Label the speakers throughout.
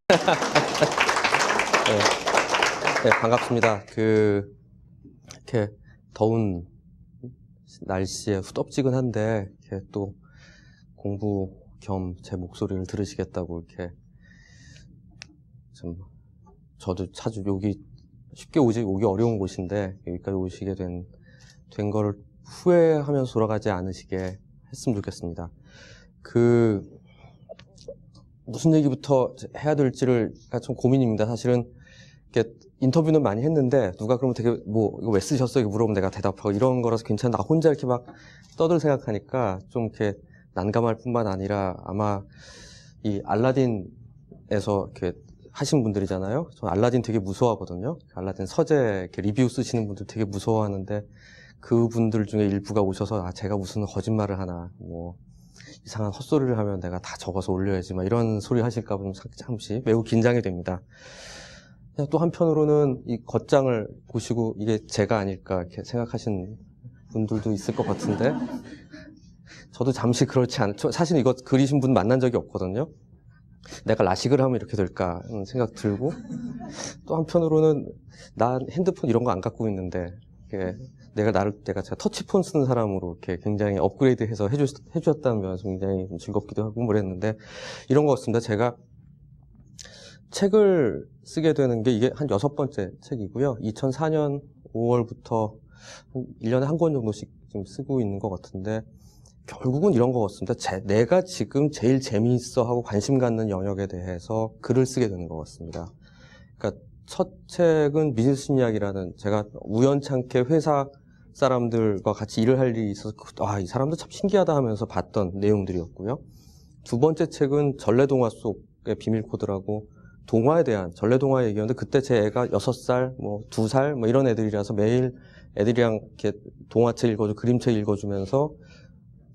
Speaker 1: 네, 반갑습니다. 이렇게 더운 날씨에 후덥지근한데, 이렇게 또 공부 겸 제 목소리를 들으시겠다고 이렇게 저도 자주 여기 쉽게 오기 어려운 곳인데, 여기까지 오시게 된 거를 후회하면서 돌아가지 않으시게 했으면 좋겠습니다. 무슨 얘기부터 해야 될지를 좀 고민입니다. 사실은 이렇게 인터뷰는 많이 했는데 누가 그러면 되게 이거 왜 쓰셨어? 이렇게 물어보면 내가 대답하고 이런 거라서 괜찮아. 나 혼자 이렇게 막 떠들 생각하니까 좀 이렇게 난감할 뿐만 아니라 아마 이 알라딘에서 이렇게 하신 분들이잖아요. 저 알라딘 되게 무서워하거든요. 알라딘 서재 이렇게 리뷰 쓰시는 분들 되게 무서워하는데 그분들 중에 일부가 오셔서 제가 무슨 거짓말을 하나 이상한 헛소리를 하면 내가 다 적어서 올려야지 이런 소리 하실까 봐 잠시 매우 긴장이 됩니다. 또 한편으로는 이 겉장을 보시고 이게 제가 아닐까 이렇게 생각하신 분들도 있을 것 같은데 저도 잠시 그렇지 않죠. 사실 이거 그리신 분 만난 적이 없거든요. 내가 라식을 하면 이렇게 될까 하는 생각 들고 또 한편으로는 난 핸드폰 이런 거 안 갖고 있는데 제가 터치폰 쓰는 사람으로 이렇게 굉장히 업그레이드해서 해주셨다면 굉장히 즐겁기도 하고 그랬는데 이런 것 같습니다. 제가 책을 쓰게 되는 게 이게 한 6번째 책이고요. 2004년 5월부터 1년에 한 권 정도씩 지금 쓰고 있는 것 같은데 결국은 이런 것 같습니다. 내가 지금 제일 재미있어 하고 관심 갖는 영역에 대해서 글을 쓰게 되는 것 같습니다. 그러니까 첫 책은 비즈니스 심리학이라는 제가 우연찮게 회사 사람들과 같이 일을 할 일이 있어서 이 사람들 참 신기하다 하면서 봤던 내용들이었고요. 두 번째 책은 전래동화 속의 비밀 코드라고 동화에 대한 전래동화 얘기였는데 그때 제 애가 6살, 2살 이런 애들이라서 매일 애들이랑 이렇게 동화책 읽어주고 그림책 읽어주면서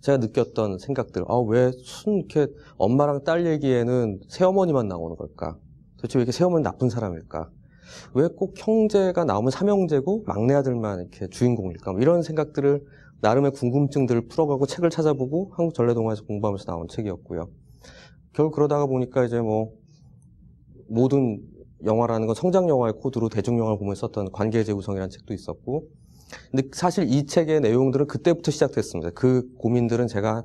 Speaker 1: 제가 느꼈던 생각들. 왜 이렇게 엄마랑 딸 얘기에는 새어머니만 나오는 걸까? 도대체 왜 이렇게 새어머니 나쁜 사람일까? 왜 꼭 형제가 나오면 삼형제고 막내 아들만 이렇게 주인공일까? 이런 생각들을 나름의 궁금증들을 풀어가고 책을 찾아보고 한국 전래동화에서 공부하면서 나온 책이었고요. 결국 그러다가 보니까 이제 모든 영화라는 건 성장 영화의 코드로 대중 영화를 보면서 썼던 관계의 재구성이라는 책도 있었고, 근데 사실 이 책의 내용들은 그때부터 시작됐습니다. 그 고민들은 제가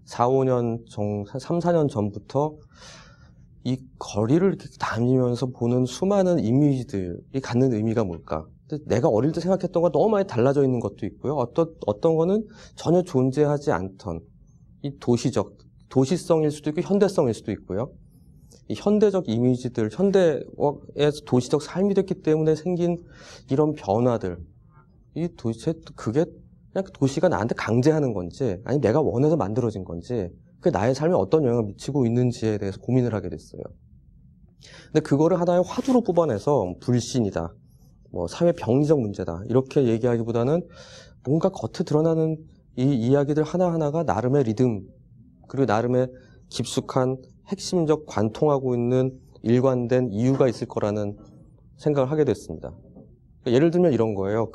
Speaker 1: 3, 4년 전부터 이 거리를 이렇게 다니면서 보는 수많은 이미지들이 갖는 의미가 뭘까? 내가 어릴 때 생각했던 건 너무 많이 달라져 있는 것도 있고요. 어떤 거는 전혀 존재하지 않던 이 도시성일 수도 있고 현대성일 수도 있고요. 이 현대적 이미지들, 현대의 도시적 삶이 됐기 때문에 생긴 이런 변화들, 도대체 그게 그냥 도시가 나한테 강제하는 건지, 아니 내가 원해서 만들어진 건지, 그게 나의 삶에 어떤 영향을 미치고 있는지에 대해서 고민을 하게 됐어요. 근데 그거를 하나의 화두로 뽑아내서 불신이다, 사회 병리적 문제다 이렇게 얘기하기보다는 뭔가 겉에 드러나는 이 이야기들 하나하나가 나름의 리듬 그리고 나름의 깊숙한 핵심적 관통하고 있는 일관된 이유가 있을 거라는 생각을 하게 됐습니다. 예를 들면 이런 거예요.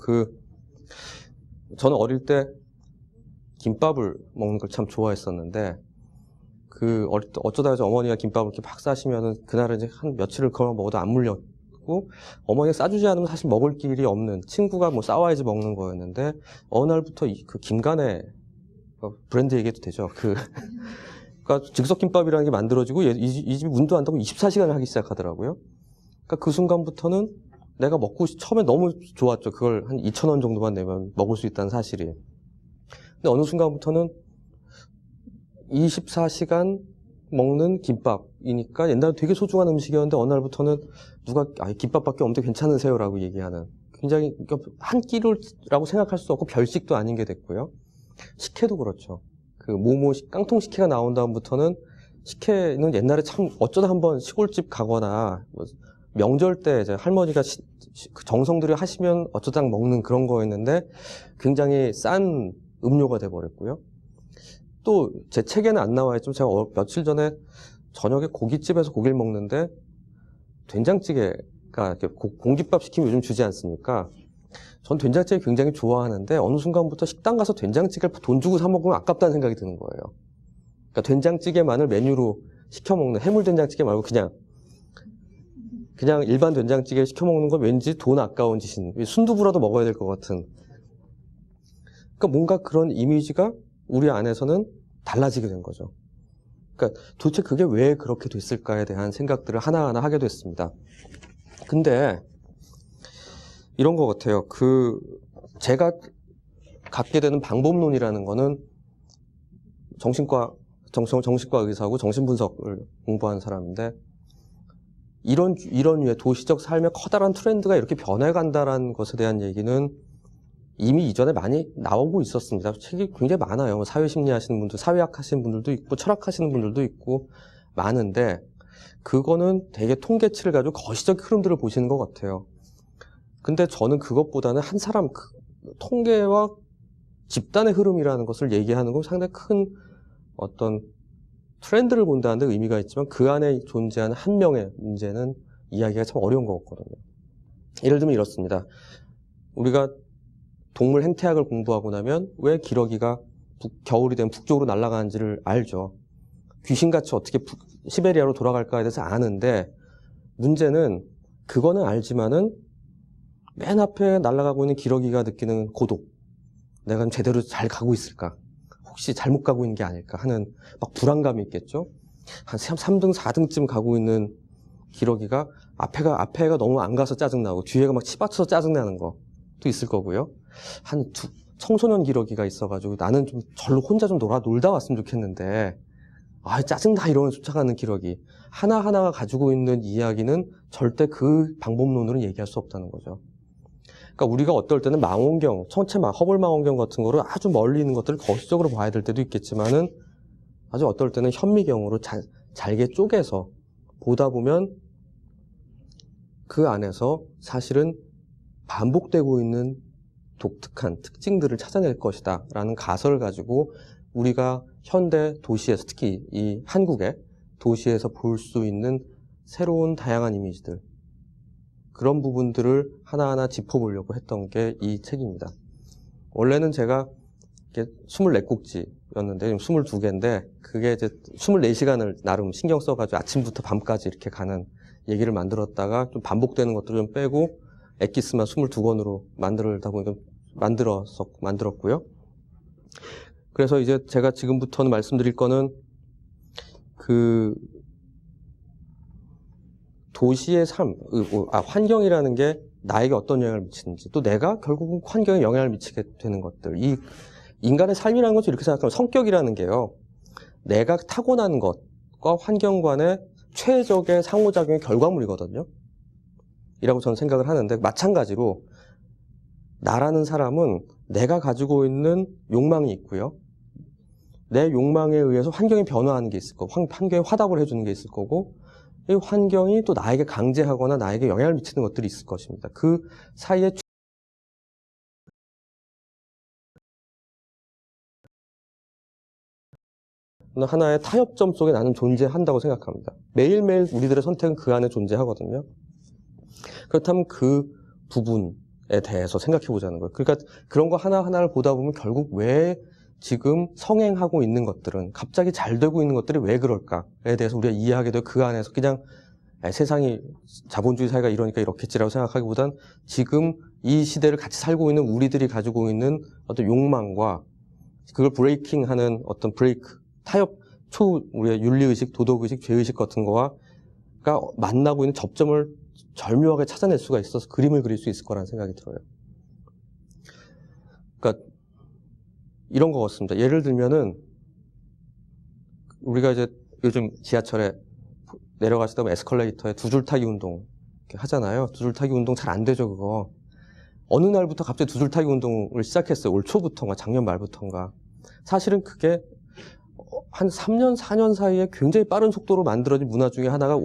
Speaker 1: 저는 어릴 때 김밥을 먹는 걸 참 좋아했었는데 어릴 때 어쩌다가 어머니가 김밥을 이렇게 막 싸시면은 그날은 이제 한 며칠을 그걸 먹어도 안 물렸고 어머니가 싸주지 않으면 사실 먹을 길이 없는 친구가 싸와야지 먹는 거였는데 어느 날부터 그 김간의 브랜드 얘기해도 되죠. 그러니까 즉석김밥이라는 게 만들어지고 이 집이 문도 안 닫고 24시간을 하기 시작하더라고요. 그러니까 그 순간부터는 내가 처음에 너무 좋았죠. 그걸 한 2,000원 정도만 내면 먹을 수 있다는 사실이. 근데 어느 순간부터는 24시간 먹는 김밥이니까 옛날에 되게 소중한 음식이었는데 어느 날부터는 누가 김밥밖에 없는데 괜찮으세요라고 얘기하는 굉장히 한 끼라고 생각할 수 없고 별식도 아닌 게 됐고요. 식혜도 그렇죠. 깡통 식혜가 나온 다음부터는 식혜는 옛날에 참 어쩌다 한번 시골집 가거나 명절 때 이제 할머니가 정성 들여 하시면 어쩌다 먹는 그런 거였는데 굉장히 싼 음료가 돼버렸고요. 또 제 책에는 안 나와 있지만 제가 며칠 전에 저녁에 고깃집에서 고기를 먹는데 된장찌개가 공깃밥 시키면 요즘 주지 않습니까? 전 된장찌개 굉장히 좋아하는데 어느 순간부터 식당 가서 된장찌개를 돈 주고 사 먹으면 아깝다는 생각이 드는 거예요. 그러니까 된장찌개만을 메뉴로 시켜 먹는 해물 된장찌개 말고 그냥 그냥 일반 된장찌개 시켜 먹는 건 왠지 돈 아까운 짓인, 순두부라도 먹어야 될 것 같은. 그러니까 뭔가 그런 이미지가 우리 안에서는 달라지게 된 거죠. 그러니까 도대체 그게 왜 그렇게 됐을까에 대한 생각들을 하나하나 하게 됐습니다. 근데 이런 것 같아요. 제가 갖게 되는 방법론이라는 거는 정신과 의사하고 정신분석을 공부한 사람인데, 이런 류의 도시적 삶의 커다란 트렌드가 이렇게 변해간다는 것에 대한 얘기는 이미 이전에 많이 나오고 있었습니다. 책이 굉장히 많아요. 사회심리 하시는 분들, 사회학 하시는 분들도 있고, 철학 하시는 분들도 있고, 많은데, 그거는 되게 통계치를 가지고 거시적 흐름들을 보시는 것 같아요. 근데 저는 그것보다는 한 사람, 통계와 집단의 흐름이라는 것을 얘기하는 건 상당히 큰 어떤 트렌드를 본다는 데 의미가 있지만, 그 안에 존재하는 한 명의 문제는 이야기가 참 어려운 것 같거든요. 예를 들면 이렇습니다. 우리가 동물 행태학을 공부하고 나면 왜 기러기가 겨울이 되면 북쪽으로 날아가는지를 알죠. 귀신같이 어떻게 시베리아로 돌아갈까에 대해서 아는데, 문제는 그거는 알지만은 맨 앞에 날아가고 있는 기러기가 느끼는 고독, 내가 제대로 잘 가고 있을까, 혹시 잘못 가고 있는 게 아닐까 하는 막 불안감이 있겠죠. 한 3등, 4등쯤 가고 있는 기러기가 앞에가 너무 안 가서 짜증나고 뒤에가 막 치받쳐서 짜증나는 것도 있을 거고요. 청소년 기러기가 있어가지고 나는 좀 절로 혼자 좀 놀다 왔으면 좋겠는데, 짜증나 이러면서 쫓아가는 기러기. 하나하나가 가지고 있는 이야기는 절대 그 방법론으로는 얘기할 수 없다는 거죠. 그러니까 우리가 어떨 때는 망원경, 허블 망원경 같은 거를 아주 멀리 있는 것들을 거시적으로 봐야 될 때도 있겠지만은, 아주 어떨 때는 현미경으로 잘게 쪼개서 보다 보면 그 안에서 사실은 반복되고 있는 독특한 특징들을 찾아낼 것이다 라는 가설을 가지고 우리가 현대 도시에서, 특히 이 한국의 도시에서 볼 수 있는 새로운 다양한 이미지들, 그런 부분들을 하나하나 짚어보려고 했던 게 이 책입니다. 원래는 제가 24꼭지였는데 지금 22개인데, 그게 이제 24시간을 나름 신경 써가지고 아침부터 밤까지 이렇게 가는 얘기를 만들었다가 좀 반복되는 것들을 좀 빼고 엑기스만 22권으로 만들다 보니까 만들었고요. 그래서 이제 제가 지금부터는 말씀드릴 거는 도시의 삶, 환경이라는 게 나에게 어떤 영향을 미치는지, 또 내가 결국은 환경에 영향을 미치게 되는 것들. 이 인간의 삶이라는 것을 이렇게 생각하면 성격이라는 게요, 내가 타고난 것과 환경 간의 최적의 상호작용의 결과물이거든요. 이라고 저는 생각을 하는데, 마찬가지로 나라는 사람은 내가 가지고 있는 욕망이 있고요. 내 욕망에 의해서 환경이 변화하는 게 있을 거고, 환경에 화답을 해주는 게 있을 거고, 이 환경이 또 나에게 강제하거나 나에게 영향을 미치는 것들이 있을 것입니다. 그 사이에 하나의 타협점 속에 나는 존재한다고 생각합니다. 매일매일 우리들의 선택은 그 안에 존재하거든요. 그렇다면 그 부분에 대해서 생각해 보자는 거예요. 그러니까 그런 거 하나하나를 보다 보면 결국 왜 지금 성행하고 있는 것들은, 갑자기 잘 되고 있는 것들이 왜 그럴까에 대해서 우리가 이해하게 되고, 그 안에서 그냥 세상이 자본주의 사회가 이러니까 이렇겠지라고 생각하기보단 지금 이 시대를 같이 살고 있는 우리들이 가지고 있는 어떤 욕망과 그걸 브레이킹하는 어떤 타협, 우리의 윤리의식, 도덕의식, 죄의식 같은 거가 만나고 있는 접점을 절묘하게 찾아낼 수가 있어서 그림을 그릴 수 있을 거라는 생각이 들어요. 그러니까 이런 것 같습니다. 예를 들면은 우리가 이제 요즘 지하철에 내려가시다 보면 에스컬레이터에 두 줄 타기 운동 하잖아요. 두 줄 타기 운동 잘 안 되죠, 그거. 어느 날부터 갑자기 두 줄 타기 운동을 시작했어요. 올 초부터인가 작년 말부터인가. 사실은 그게 한 3년, 4년 사이에 굉장히 빠른 속도로 만들어진 문화 중에 하나가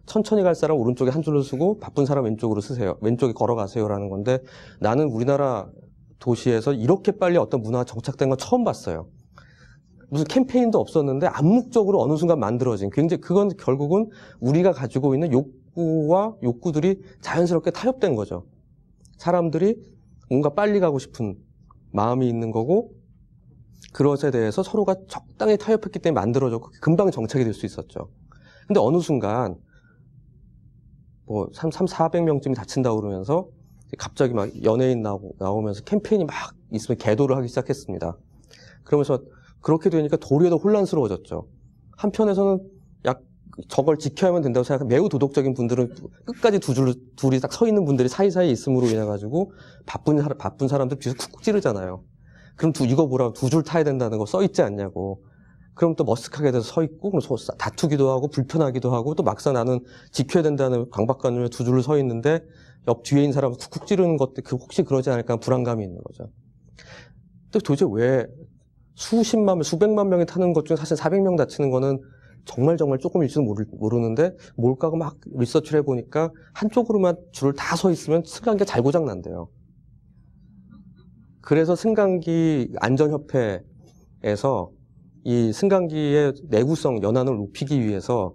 Speaker 1: 천천히 갈 사람 오른쪽에 한 줄을 쓰고 바쁜 사람 왼쪽으로 쓰세요. 왼쪽에 걸어가세요라는 건데, 나는 우리나라 도시에서 이렇게 빨리 어떤 문화가 정착된 건 처음 봤어요. 무슨 캠페인도 없었는데 암묵적으로 어느 순간 만들어진, 그건 결국은 우리가 가지고 있는 욕구와 욕구들이 자연스럽게 타협된 거죠. 사람들이 뭔가 빨리 가고 싶은 마음이 있는 거고, 그것에 대해서 서로가 적당히 타협했기 때문에 만들어졌고 금방 정착이 될 수 있었죠. 근데 어느 순간 뭐 400명쯤이 다친다고 그러면서 갑자기 막 연예인 나오면서 캠페인이 막 있으면 계도를 하기 시작했습니다. 그러면서 그렇게 되니까 도리어 더 혼란스러워졌죠. 한편에서는 저걸 지켜야만 된다고 생각하는 매우 도덕적인 분들은 끝까지 둘이 딱 서 있는 분들이 사이사이에 있음으로 인해 가지고 바쁜 사람들 뒤에서 쿡쿡 찌르잖아요. 그럼 이거 보라고 2줄 타야 된다는 거 써 있지 않냐고. 그럼 또 머쓱하게 돼서 서 있고, 그럼 다투기도 하고, 불편하기도 하고, 또 막상 나는 지켜야 된다는 강박관념에 2줄을 서 있는데, 옆 뒤에 있는 사람은 쿡쿡 찌르는 것들, 혹시 그러지 않을까 불안감이 있는 거죠. 근데 도대체 왜 수십만 명, 수백만 명이 타는 것 중에 사실 400명 다치는 거는 정말 조금일지도 모르는데, 뭘까 막 리서치를 해보니까, 한쪽으로만 줄을 다 서 있으면 승강기가 잘 고장난대요. 그래서 승강기 안전협회에서 이 승강기의 내구성, 연한을 높이기 위해서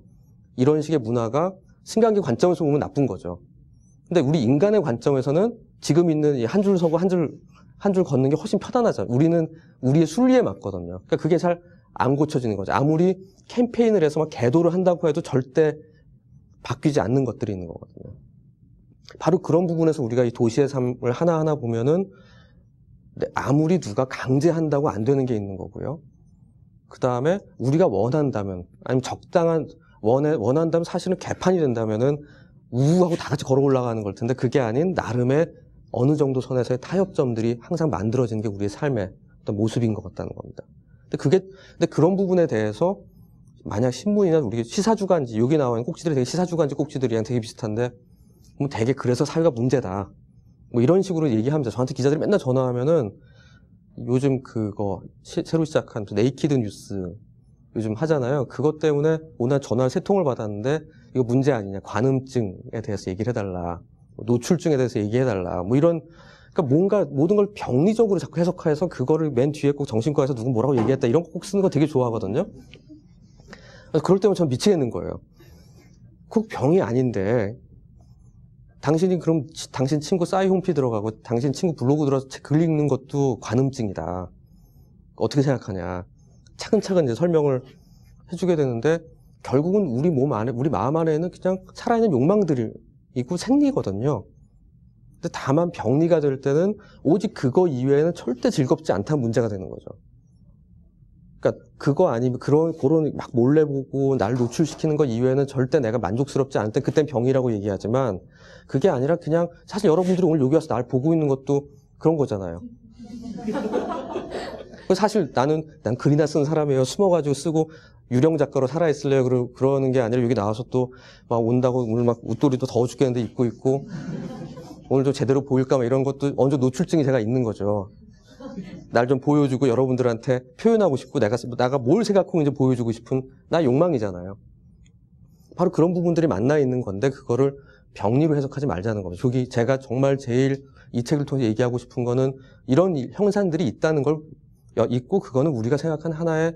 Speaker 1: 이런 식의 문화가 승강기 관점에서 보면 나쁜 거죠. 근데 우리 인간의 관점에서는 지금 있는 이 한 줄 서고 한 줄 걷는 게 훨씬 편안하잖아요. 우리는 우리의 순리에 맞거든요. 그러니까 그게 잘 안 고쳐지는 거죠. 아무리 캠페인을 해서 막 계도를 한다고 해도 절대 바뀌지 않는 것들이 있는 거거든요. 바로 그런 부분에서 우리가 이 도시의 삶을 하나하나 보면은 아무리 누가 강제한다고 안 되는 게 있는 거고요. 그 다음에 우리가 원한다면, 아니면 원한다면 사실은 개판이 된다면은 우우하고 다 같이 걸어 올라가는 걸 텐데 그게 아닌 나름의 어느 정도 선에서의 타협점들이 항상 만들어지는 게 우리의 삶의 어떤 모습인 것 같다는 겁니다. 근데 그런 부분에 대해서 만약 신문이나 우리 시사주간지, 여기 나와 있는 꼭지들이 되게 시사주간지 꼭지들이랑 되게 비슷한데, 뭐 되게 그래서 사회가 문제다. 뭐 이런 식으로 얘기합니다. 저한테 기자들이 맨날 전화하면은 요즘 그거 새로 시작한 네이키드 뉴스 요즘 하잖아요. 그것 때문에 오늘 전화 3통을 받았는데 이거 문제 아니냐. 관음증에 대해서 얘기를 해달라. 노출증에 대해서 얘기해달라. 뭐 이런, 그러니까 뭔가 모든 걸 병리적으로 자꾸 해석해서 그거를 맨 뒤에 꼭 정신과에서 누구 뭐라고 얘기했다. 이런 거 꼭 쓰는 거 되게 좋아하거든요. 그래서 그럴 때면 전 미치겠는 거예요. 꼭 병이 아닌데 당신이 그럼 당신 친구 싸이 홈피 들어가고 당신 친구 블로그 들어서 글 읽는 것도 관음증이다. 어떻게 생각하냐. 차근차근 이제 설명을 해주게 되는데 결국은 우리 우리 마음 안에는 그냥 살아있는 욕망들이고 생리거든요. 근데 다만 병리가 될 때는 오직 그거 이외에는 절대 즐겁지 않다는 문제가 되는 거죠. 그러니까 그거 아니면 그런 막 몰래 보고 날 노출시키는 거 이외에는 절대 내가 만족스럽지 않을 때 그땐 병이라고 얘기하지만 그게 아니라 그냥 사실 여러분들이 오늘 여기 와서 날 보고 있는 것도 그런 거잖아요. 사실 난 글이나 쓰는 사람이에요. 숨어가지고 쓰고 유령 작가로 살아있을래요. 그러는 게 아니라 여기 나와서 또 막 온다고 오늘 막 웃돌이도 더워 죽겠는데 입고 있고 오늘도 제대로 보일까 막 이런 것도 어느 정도 노출증이 제가 있는 거죠. 날 좀 보여주고 여러분들한테 표현하고 싶고 내가 뭘 생각하고 이제 보여주고 싶은 나 욕망이잖아요. 바로 그런 부분들이 만나 있는 건데 그거를 병리로 해석하지 말자는 거죠. 저기 제가 정말 제일 이 책을 통해서 얘기하고 싶은 거는 이런 형상들이 있다는 걸 있고 그거는 우리가 생각하는 하나의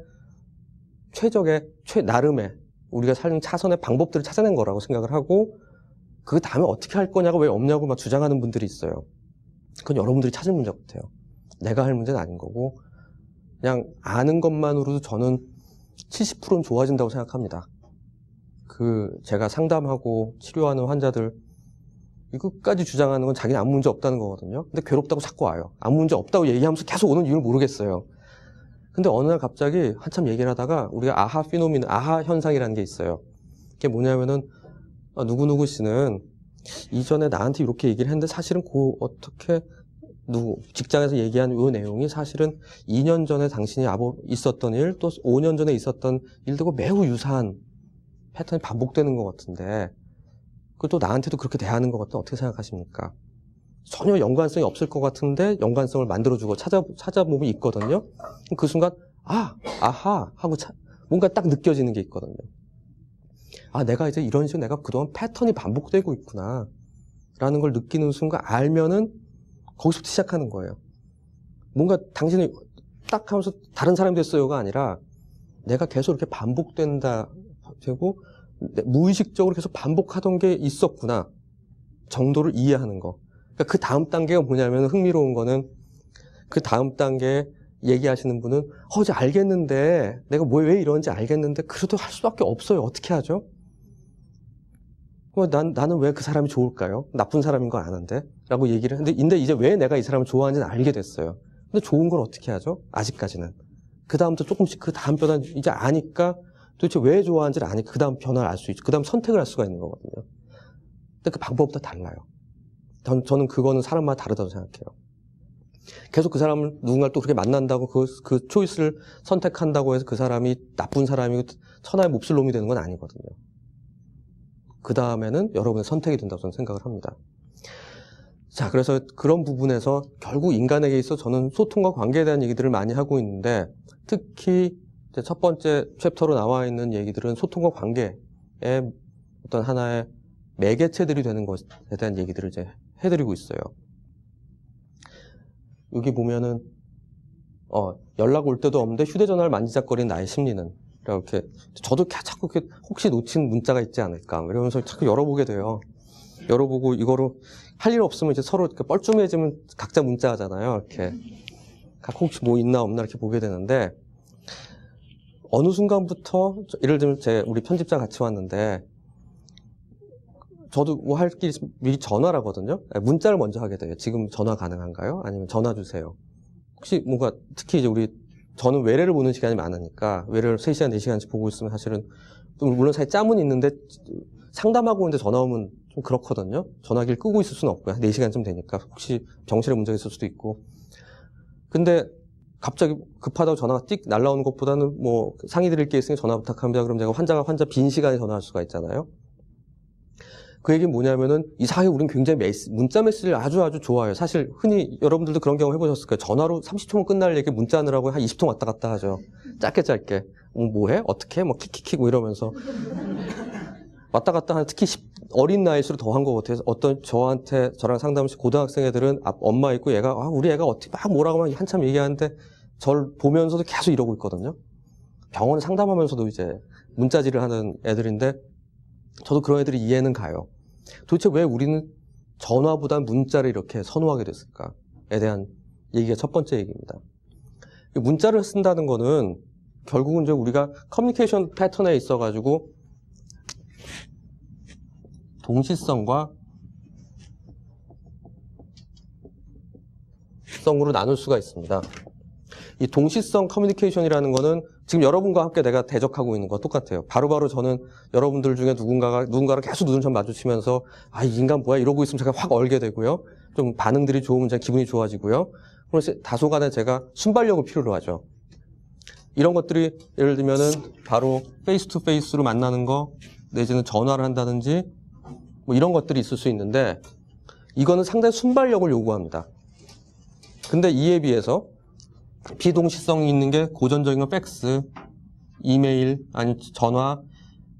Speaker 1: 나름의 우리가 사는 차선의 방법들을 찾아낸 거라고 생각을 하고 그 다음에 어떻게 할 거냐고 왜 없냐고 막 주장하는 분들이 있어요. 그건 여러분들이 찾을 문제 같아요. 내가 할 문제는 아닌 거고 그냥 아는 것만으로도 저는 70%는 좋아진다고 생각합니다. 제가 상담하고 치료하는 환자들 이것까지 주장하는 건 자기는 아무 문제 없다는 거거든요. 근데 괴롭다고 자꾸 와요. 아무 문제 없다고 얘기하면서 계속 오는 이유를 모르겠어요. 근데 어느 날 갑자기 한참 얘기를 하다가 우리가 아하 현상이라는 게 있어요. 그게 뭐냐면은 누구누구 씨는 이전에 나한테 이렇게 얘기를 했는데 사실은 어떻게 직장에서 얘기한 이 내용이 사실은 2년 전에 당신이 있었던 일, 또 5년 전에 있었던 일들과 매우 유사한 패턴이 반복되는 것 같은데, 또 나한테도 그렇게 대하는 것 같은데 어떻게 생각하십니까? 전혀 연관성이 없을 것 같은데 연관성을 만들어주고 찾아보면 있거든요. 그 순간 아하 하고 뭔가 딱 느껴지는 게 있거든요. 내가 이제 이런 식으로 내가 그동안 패턴이 반복되고 있구나 라는 걸 느끼는 순간 알면은 거기서부터 시작하는 거예요. 뭔가 당신이 딱 하면서 다른 사람이 됐어요가 아니라 내가 계속 이렇게 반복된다 되고 무의식적으로 계속 반복하던 게 있었구나 정도를 이해하는 거. 그러니까 그 다음 단계가 뭐냐면 흥미로운 거는 그 다음 단계에 얘기하시는 분은 이제 알겠는데 내가 왜 이러는지 알겠는데 그래도 할 수밖에 없어요. 어떻게 하죠? 나는 왜 그 사람이 좋을까요? 나쁜 사람인 거 아는데? 라고 얘기를 했는데, 근데 이제 왜 내가 이 사람을 좋아하는지는 알게 됐어요. 근데 좋은 걸 어떻게 하죠? 아직까지는. 그 다음부터 조금씩 그 다음 변화, 이제 아니까 도대체 왜 좋아하는지를 아니까 그 다음 변화를 알 수 있죠. 그 다음 선택을 할 수가 있는 거거든요. 근데 그 방법도 달라요. 저는 그거는 사람마다 다르다고 생각해요. 계속 그 사람을 누군가를 또 그렇게 만난다고 그 초이스를 선택한다고 해서 그 사람이 나쁜 사람이고 천하의 몹쓸 놈이 되는 건 아니거든요. 그 다음에는 여러분의 선택이 된다고 저는 생각을 합니다. 자, 그래서 그런 부분에서 결국 인간에게 있어 저는 소통과 관계에 대한 얘기들을 많이 하고 있는데 특히 이제 첫 번째 챕터로 나와 있는 얘기들은 소통과 관계의 어떤 하나의 매개체들이 되는 것에 대한 얘기들을 이제 해드리고 있어요. 여기 보면은 연락 올 때도 없는데 휴대전화를 만지작거리는 나의 심리는 이렇게 저도 자꾸 혹시 놓친 문자가 있지 않을까 이러면서 자꾸 열어보게 돼요. 열어보고 이거로 할 일 없으면 이제 서로 이렇게 뻘쭘해지면 각자 문자 하잖아요. 이렇게 혹시 뭐 있나 없나 이렇게 보게 되는데 어느 순간부터 예를 들면 우리 편집자 같이 왔는데 저도 뭐 할 게 미리 전화를 하거든요. 문자를 먼저 하게 돼요. 지금 전화 가능한가요? 아니면 전화 주세요. 혹시 뭔가 특히 이제 저는 외래를 보는 시간이 많으니까 외래를 3시간, 4시간씩 보고 있으면 사실은 물론 사실 짬은 있는데 상담하고 있는데 전화 오면 좀 그렇거든요. 전화기를 끄고 있을 수는 없고요. 한 4시간쯤 되니까 혹시 병실에 문제가 있을 수도 있고. 근데 갑자기 급하다고 전화가 띡 날라오는 것보다는 뭐 상의 드릴 게 있으니 전화 부탁합니다. 그럼 제가 환자 빈 시간에 전화할 수가 있잖아요. 그 얘기는 뭐냐면은 이상하게 우리는 굉장히 문자 메시지를 아주 좋아해요. 사실 흔히 여러분들도 그런 경험 해보셨을 거예요. 전화로 30초면 끝날 얘기 문자 하느라고 한 20통 왔다 갔다 하죠. 짧게. 뭐해? 어떻게? 뭐 킥킥킥 뭐 이러면서 왔다 갔다 하는 특히 어린 나이일수록 더 한 것 같아요. 어떤 저랑 상담실 고등학생 애들은 엄마 있고 얘가 우리 애가 어떻게 막 뭐라고 하면 한참 얘기하는데 저를 보면서도 계속 이러고 있거든요. 병원 상담하면서도 이제 문자질을 하는 애들인데 저도 그런 애들이 이해는 가요. 도대체 왜 우리는 전화보다 문자를 이렇게 선호하게 됐을까에 대한 얘기가 첫 번째 얘기입니다. 문자를 쓴다는 거는 결국은 이제 우리가 커뮤니케이션 패턴에 있어가지고 동시성과 성으로 나눌 수가 있습니다. 이 동시성 커뮤니케이션이라는 거는 지금 여러분과 함께 내가 대적하고 있는 거 똑같아요. 바로바로 저는 여러분들 중에 누군가를 계속 눈을 마주치면서 이 인간 뭐야 이러고 있으면 제가 확 얼게 되고요. 좀 반응들이 좋으면 제가 기분이 좋아지고요. 그래서 다소간에 제가 순발력을 필요로 하죠. 이런 것들이 예를 들면은 바로 페이스 투 페이스로 만나는 거 내지는 전화를 한다든지 뭐 이런 것들이 있을 수 있는데 이거는 상당히 순발력을 요구합니다. 근데 이에 비해서 비동시성이 있는 게 고전적인 건 팩스, 이메일, 아니 전화,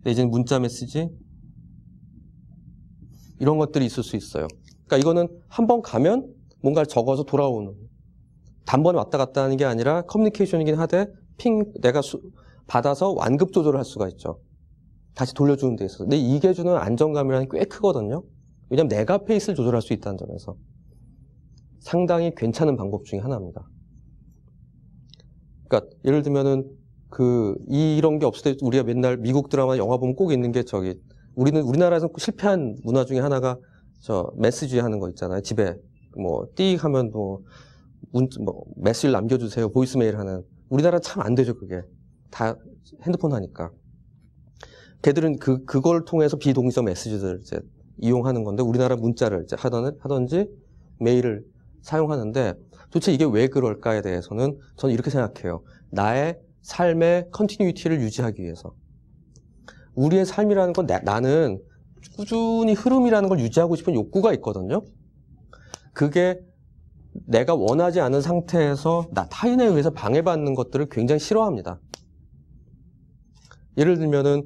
Speaker 1: 내지는 문자 메시지 이런 것들이 있을 수 있어요. 그러니까 이거는 한번 가면 뭔가를 적어서 돌아오는 단번에 왔다 갔다 하는 게 아니라 커뮤니케이션이긴 하되 내가 받아서 완급 조절을 할 수가 있죠. 다시 돌려주는 데 있어서. 근데 이게 주는 안정감이라는 게 꽤 크거든요. 왜냐하면 내가 페이스를 조절할 수 있다는 점에서 상당히 괜찮은 방법 중에 하나입니다. 그러니까 예를 들면은 이런 게 없을 때 우리가 맨날 미국 드라마 영화 보면 꼭 있는 게 우리나라에서 실패한 문화 중에 하나가 메시지 하는 거 있잖아요. 집에 뭐 띡 하면 메시지를 남겨주세요. 보이스메일 하는. 우리나라 참 안 되죠. 그게 다 핸드폰 하니까. 걔들은 그걸 통해서 비동시성 메시지들을 이제 이용하는 건데 우리나라 문자를 이제 하든지 메일을 사용하는데 도대체 이게 왜 그럴까에 대해서는 저는 이렇게 생각해요. 나의 삶의 컨티뉴이티를 유지하기 위해서. 우리의 삶이라는 건 나는 꾸준히 흐름이라는 걸 유지하고 싶은 욕구가 있거든요. 그게 내가 원하지 않은 상태에서 타인에 의해서 방해받는 것들을 굉장히 싫어합니다. 예를 들면은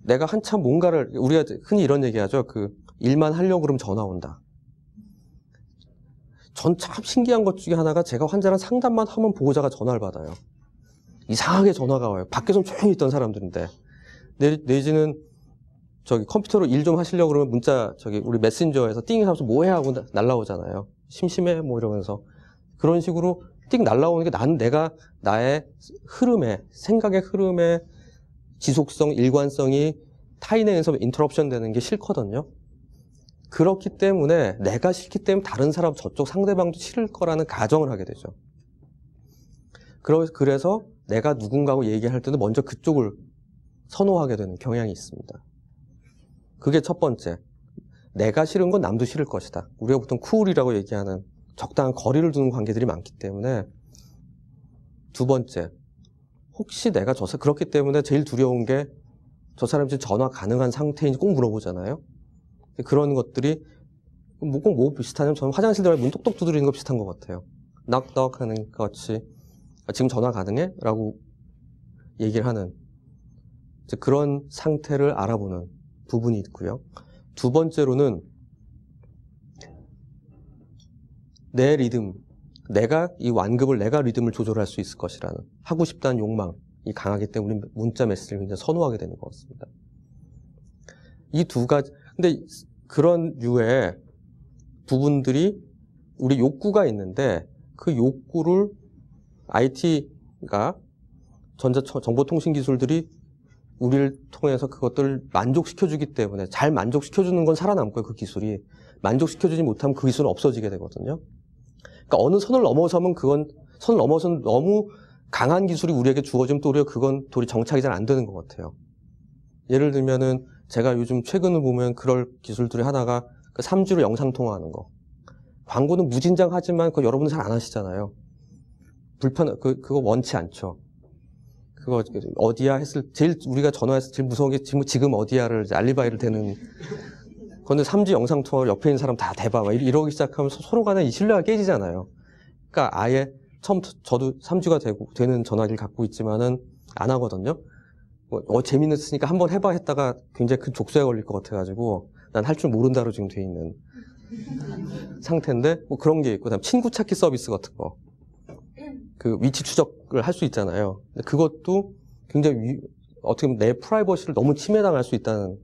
Speaker 1: 내가 한참 우리가 흔히 이런 얘기하죠. 일만 하려고 그러면 전화 온다. 전 참 신기한 것 중에 하나가 제가 환자랑 상담만 하면 보호자가 전화를 받아요. 이상하게 전화가 와요. 밖에서 조용히 있던 사람들인데. 내지는 컴퓨터로 일 좀 하시려고 그러면 문자 우리 메신저에서 띵 하면서 뭐해 하고 날라오잖아요. 심심해 뭐 이러면서. 그런 식으로 띵 날라오는 게 내가 나의 생각의 흐름에 지속성, 일관성이 타인에 의해서 인터럽션 되는 게 싫거든요. 그렇기 때문에 내가 싫기 때문에 다른 사람 저쪽 상대방도 싫을 거라는 가정을 하게 되죠. 그래서 내가 누군가하고 얘기할 때도 먼저 그쪽을 선호하게 되는 경향이 있습니다. 그게 첫 번째. 내가 싫은 건 남도 싫을 것이다. 우리가 보통 쿨이라고 얘기하는 적당한 거리를 두는 관계들이 많기 때문에. 두 번째. 혹시 내가 그렇기 때문에 제일 두려운 게 저 사람이 지금 전화 가능한 상태인지 꼭 물어보잖아요. 그런 것들이 뭐 비슷하냐면 저는 화장실 들어가면 문 똑똑 두드리는 거 비슷한 것 같아요. 낙낙 하는 것 같이 지금 전화 가능해? 라고 얘기를 하는 그런 상태를 알아보는 부분이 있고요. 두 번째로는 내 리듬, 내가 이 완급을 내가 리듬을 조절할 수 있을 것이라는 하고 싶다는 욕망이 강하기 때문에 우리 문자 메시지를 굉장히 선호하게 되는 것 같습니다. 이 두 가지, 근데 그런 류의 부분들이 우리 욕구가 있는데 그 욕구를 IT가 정보통신기술들이 우리를 통해서 그것들을 만족시켜주기 때문에 잘 만족시켜주는 건 살아남고요. 그 기술이. 만족시켜주지 못하면 그 기술은 없어지게 되거든요. 그러니까 어느 선을 넘어서면 선을 넘어서는 너무 강한 기술이 우리에게 주어지면 또 우리가 그건 도리 정착이 잘 안 되는 것 같아요. 예를 들면은 제가 요즘 최근을 보면 그럴 기술들이 하나가 그 3G로 영상통화하는 거. 광고는 무진장하지만 그거 여러분들 잘 안 하시잖아요. 그거 원치 않죠. 그거 어디야 제일 우리가 전화해서 제일 무서운 게 지금 어디야를 알리바이를 대는. 그런데 3G 영상통화를 옆에 있는 사람 다 대봐. 막 이러기 시작하면 서로 간에 이 신뢰가 깨지잖아요. 그러니까 아예 처음부터 저도 3G가 되는 전화기를 갖고 있지만은 안 하거든요. 재밌는 쓰니까 한번 해봐 했다가 굉장히 큰 족쇄에 걸릴 것 같아가지고 난 할 줄 모른다로 지금 돼 있는 상태인데 뭐 그런 게 있고 그다음 친구 찾기 서비스 같은 거. 그 위치 추적을 할 수 있잖아요. 근데 그것도 굉장히 어떻게 보면 내 프라이버시를 너무 침해당할 수 있다는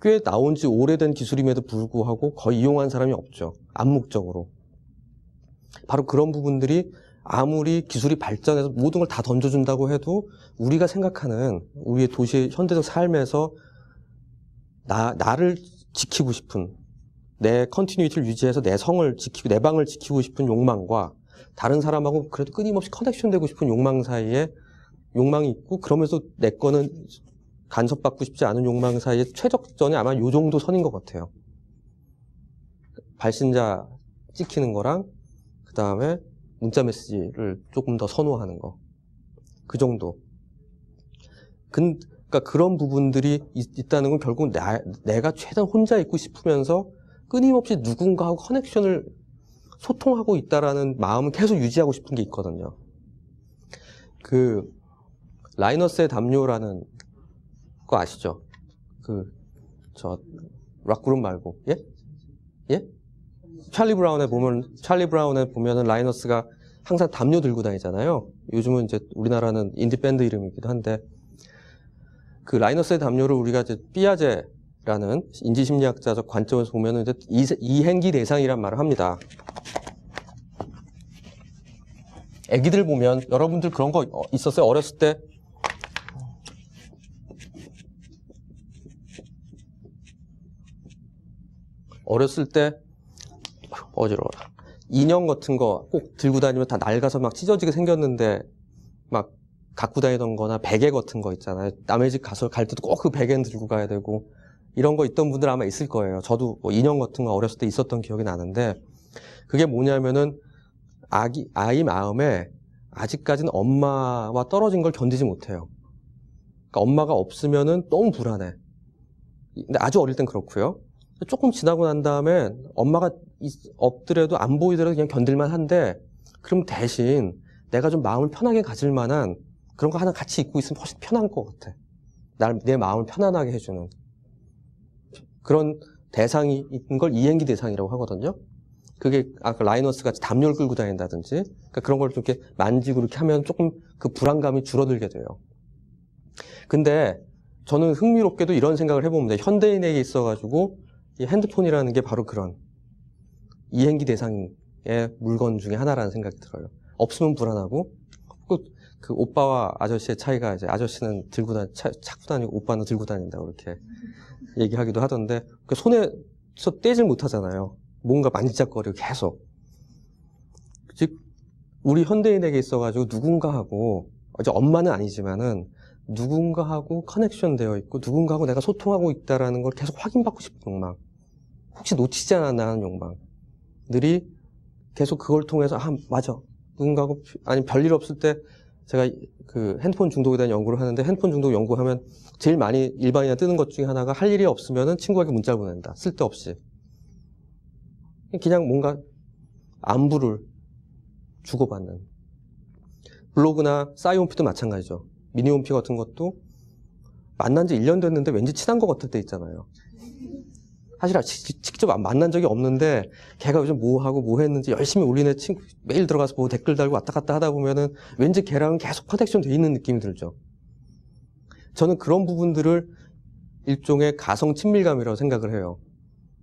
Speaker 1: 꽤 나온 지 오래된 기술임에도 불구하고 거의 이용한 사람이 없죠. 암묵적으로. 바로 그런 부분들이 아무리 기술이 발전해서 모든 걸 다 던져준다고 해도 우리가 생각하는 우리의 도시의 현대적 삶에서 나를 지키고 싶은 내 컨티뉴이티를 유지해서 내 성을 지키고 내 방을 지키고 싶은 욕망과 다른 사람하고 그래도 끊임없이 커넥션 되고 싶은 욕망 사이에 욕망이 있고 그러면서 내 거는 간섭받고 싶지 않은 욕망 사이에 최적전이 아마 요 정도 선인 것 같아요. 발신자 찍히는 거랑 그 다음에 문자 메시지를 조금 더 선호하는 거. 그 정도. 그러니까 그런 부분들이 있다는 건 결국 내가 최대한 혼자 있고 싶으면서 끊임없이 누군가하고 커넥션을 소통하고 있다라는 마음은 계속 유지하고 싶은 게 있거든요. 그 라이너스의 담요라는 거 아시죠? 락그룹 말고. 예? 예? 찰리 브라운에 보면은 라이너스가 항상 담요 들고 다니잖아요. 요즘은 이제 우리나라는 인디밴드 이름이기도 한데 그 라이너스의 담요를 우리가 이제 삐아제라는 인지심리학자적 관점에서 보면은 이제 이행기 대상이란 말을 합니다. 애기들 보면 여러분들 그런 거 있었어요? 어렸을 때 어지러워라. 인형 같은 거 꼭 들고 다니면 다 낡아서 막 찢어지게 생겼는데 막 갖고 다니던 거나 베개 같은 거 있잖아요. 남의 집 가서 갈 때도 꼭 그 베개는 들고 가야 되고 이런 거 있던 분들 아마 있을 거예요. 저도 뭐 인형 같은 거 어렸을 때 있었던 기억이 나는데 그게 뭐냐면은 아이 마음에 아직까지는 엄마와 떨어진 걸 견디지 못해요. 그러니까 엄마가 없으면은 너무 불안해. 근데 아주 어릴 땐 그렇고요. 조금 지나고 난 다음에 엄마가 없더라도 안 보이더라도 그냥 견딜만 한데 그럼 대신 내가 좀 마음을 편하게 가질 만한 그런 거 하나 같이 입고 있으면 훨씬 편한 것 같아. 내 마음을 편안하게 해주는 그런 대상이 있는 걸 이행기 대상이라고 하거든요. 그게 아까 라이너스 같이 담요를 끌고 다닌다든지 그러니까 그런 걸 좀 이렇게 만지고 이렇게 하면 조금 그 불안감이 줄어들게 돼요. 근데 저는 흥미롭게도 이런 생각을 해봅니다. 현대인에게 있어가지고 이 핸드폰이라는 게 바로 그런 이행기 대상의 물건 중에 하나라는 생각이 들어요. 없으면 불안하고 자꾸 그 오빠와 아저씨의 차이가 이제 아저씨는 찾고 다니고 오빠는 들고 다닌다고 이렇게 얘기하기도 하던데 그 손에서 떼질 못하잖아요. 뭔가 만지작거리고 계속. 즉 우리 현대인에게 있어가지고 누군가하고 이제 엄마는 아니지만은 누군가하고 커넥션 되어 있고 누군가하고 내가 소통하고 있다라는 걸 계속 확인받고 싶은 욕망, 혹시 놓치지 않았나 하는 욕망들이 계속 그걸 통해서 맞아 누군가하고 아니 별일 없을 때 제가 그 핸드폰 중독에 대한 연구를 하는데 핸드폰 중독 연구하면 제일 많이 일반인이 뜨는 것 중에 하나가 할 일이 없으면은 친구에게 문자를 보낸다. 쓸데없이 그냥 뭔가 안부를 주고받는. 블로그나 싸이홈피도 마찬가지죠. 미니홈피 같은 것도 만난 지 1년 됐는데 왠지 친한 것 같을 때 있잖아요. 사실 직접 만난 적이 없는데 걔가 요즘 뭐 하고 뭐 했는지 열심히 올리는 친구 매일 들어가서 뭐 댓글 달고 왔다 갔다 하다 보면은 왠지 걔랑은 계속 커넥션 돼 있는 느낌이 들죠. 저는 그런 부분들을 일종의 가성 친밀감이라고 생각을 해요.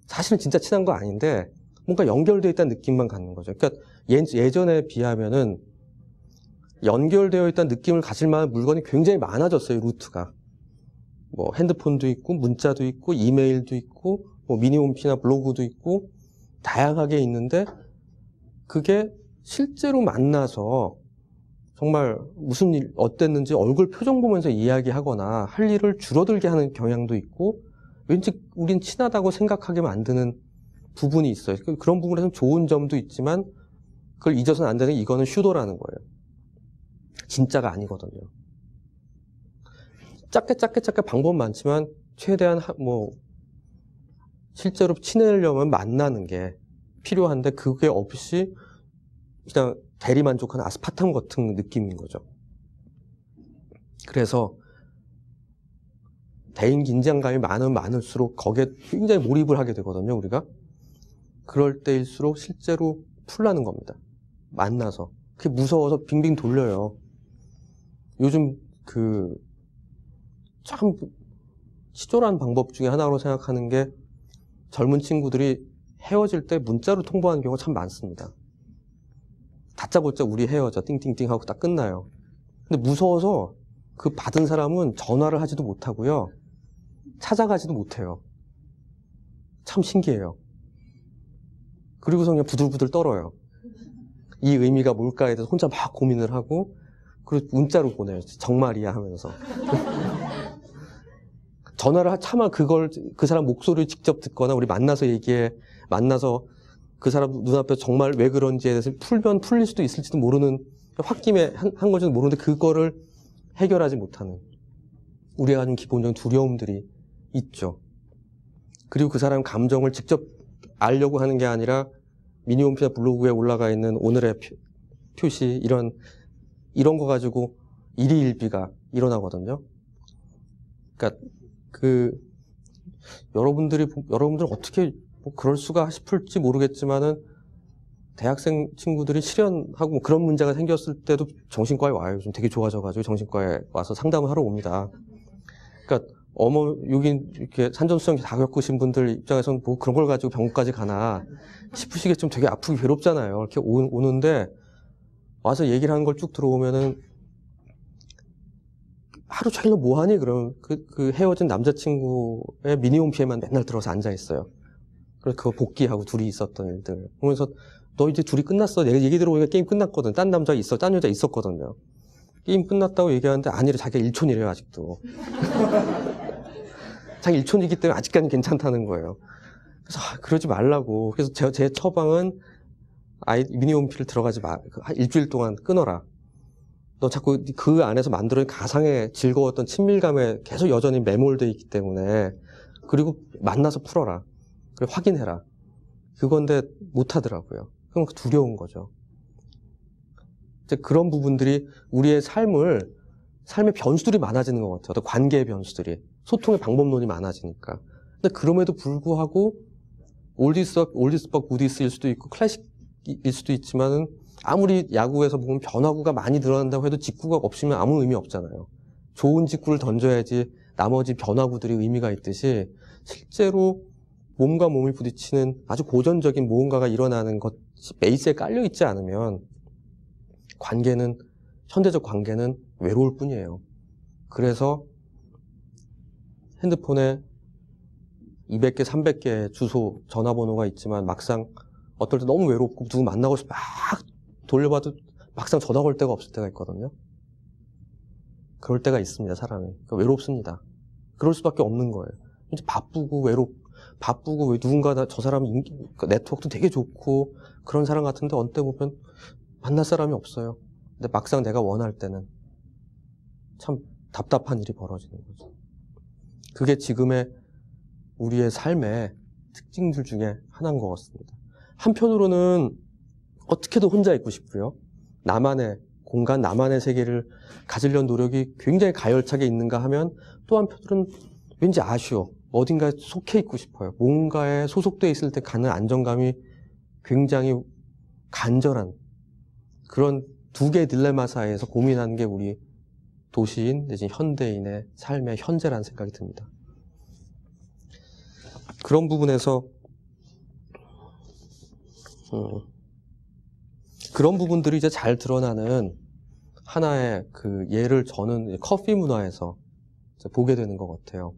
Speaker 1: 사실은 진짜 친한 거 아닌데 뭔가 연결되어 있다는 느낌만 갖는 거죠. 그러니까 예전에 비하면은 연결되어 있다는 느낌을 가질 만한 물건이 굉장히 많아졌어요. 루트가. 뭐 핸드폰도 있고 문자도 있고 이메일도 있고 뭐 미니홈피나 블로그도 있고 다양하게 있는데 그게 실제로 만나서 정말 무슨 일 어땠는지 얼굴 표정 보면서 이야기하거나 할 일을 줄어들게 하는 경향도 있고 왠지 우린 친하다고 생각하게 만드는 부분이 있어요. 그런 부분에서는 좋은 점도 있지만 그걸 잊어서는 안 되는 게 이거는 슈도라는 거예요. 진짜가 아니거든요. 작게 방법은 많지만 최대한 실제로 친해지려면 만나는 게 필요한데 그게 없이 그냥 대리만족하는 아스파탐 같은 느낌인 거죠. 그래서 대인 긴장감이 많을수록 거기에 굉장히 몰입을 하게 되거든요, 우리가. 그럴 때일수록 실제로 풀라는 겁니다. 만나서. 그게 무서워서 빙빙 돌려요. 요즘 참 치졸한 방법 중에 하나로 생각하는 게 젊은 친구들이 헤어질 때 문자로 통보하는 경우가 참 많습니다. 다짜고짜 우리 헤어져 띵띵띵 하고 딱 끝나요. 근데 무서워서 그 받은 사람은 전화를 하지도 못하고요. 찾아가지도 못해요. 참 신기해요. 그리고서 그냥 부들부들 떨어요. 이 의미가 뭘까에 대해서 혼자 막 고민을 하고 그리고 문자로 보내요. 정말이야 하면서. 전화를 차마 그 사람 목소리를 직접 듣거나 우리 만나서 그 사람 눈앞에 정말 왜 그런지에 대해서 풀릴 수도 있을지도 모르는 홧김에 한 건지도 모르는데 그거를 해결하지 못하는 우리가 가진 기본적인 두려움들이 있죠. 그리고 그 사람 감정을 직접 알려고 하는 게 아니라 미니홈피나 블로그에 올라가 있는 오늘의 표시 이런 거 가지고 일희일비가 일어나거든요. 그러니까 여러분들은 어떻게 그럴 수가 싶을지 모르겠지만은 대학생 친구들이 실연하고 그런 문제가 생겼을 때도 정신과에 와요. 좀 되게 좋아져가지고 정신과에 와서 상담을 하러 옵니다. 그러니까 여기 이렇게 산전수전 다 겪으신 분들 입장에서는 뭐 그런 걸 가지고 병원까지 가나 싶으시겠지만 되게 아프고 괴롭잖아요. 이렇게 오는데 와서 얘기를 하는 걸 쭉 들어오면은 하루 종일 너 뭐하니? 그러면 그 헤어진 남자친구의 미니홈피에만 맨날 들어서 앉아있어요. 그래서 그거 복귀하고 둘이 있었던 일들. 그러면서 너 이제 둘이 끝났어. 내가 얘기 들어보니까 게임 끝났거든. 딴 여자 있었거든요. 게임 끝났다고 얘기하는데 아니래. 자기가 일촌이래요, 아직도. 자기 일촌이기 때문에 아직까지는 괜찮다는 거예요. 그래서 그러지 말라고. 그래서 제 처방은 미니홈피를 들어가지 마. 일주일 동안 끊어라. 너 자꾸 그 안에서 만들어낸 가상의 즐거웠던 친밀감에 계속 여전히 매몰되어 있기 때문에 그리고 만나서 풀어라. 그리고 확인해라. 그건데 못하더라고요. 그럼 두려운 거죠. 이제 그런 부분들이 우리의 삶의 변수들이 많아지는 것 같아요. 어떤 관계의 변수들이. 소통의 방법론이 많아지니까. 근데 그럼에도 불구하고 올디스 벅 구디스일 수도 있고 클래식일 수도 있지만은 아무리 야구에서 보면 변화구가 많이 늘어난다고 해도 직구가 없으면 아무 의미 없잖아요. 좋은 직구를 던져야지 나머지 변화구들이 의미가 있듯이 실제로 몸과 몸이 부딪히는 아주 고전적인 무언가가 일어나는 것이 베이스에 깔려있지 않으면 관계는 현대적 관계는 외로울 뿐이에요. 그래서 핸드폰에 200개, 300개의 주소, 전화번호가 있지만 막상 어떨 때 너무 외롭고 누구 만나고 싶어 막 돌려봐도 막상 전화 걸 데가 없을 때가 있거든요. 그럴 때가 있습니다, 사람이. 그러니까 외롭습니다. 그럴 수밖에 없는 거예요. 이제 바쁘고 왜 누군가 저 사람 네트워크도 되게 좋고 그런 사람 같은데 어느 때 보면 만날 사람이 없어요. 근데 막상 내가 원할 때는 참 답답한 일이 벌어지는 거죠. 그게 지금의 우리의 삶의 특징들 중에 하나인 것 같습니다. 한편으로는 어떻게든 혼자 있고 싶고요. 나만의 공간, 나만의 세계를 가지려는 노력이 굉장히 가열차게 있는가 하면 또 한편으로는 왠지 아쉬워. 어딘가에 속해 있고 싶어요. 뭔가에 소속되어 있을 때 가는 안정감이 굉장히 간절한 그런 두 개의 딜레마 사이에서 고민하는 게 우리 도시인 내지 현대인의 삶의 현재라는 생각이 듭니다. 그런 부분에서 그런 부분들이 이제 잘 드러나는 하나의 그 예를 저는 커피 문화에서 이제 보게 되는 것 같아요.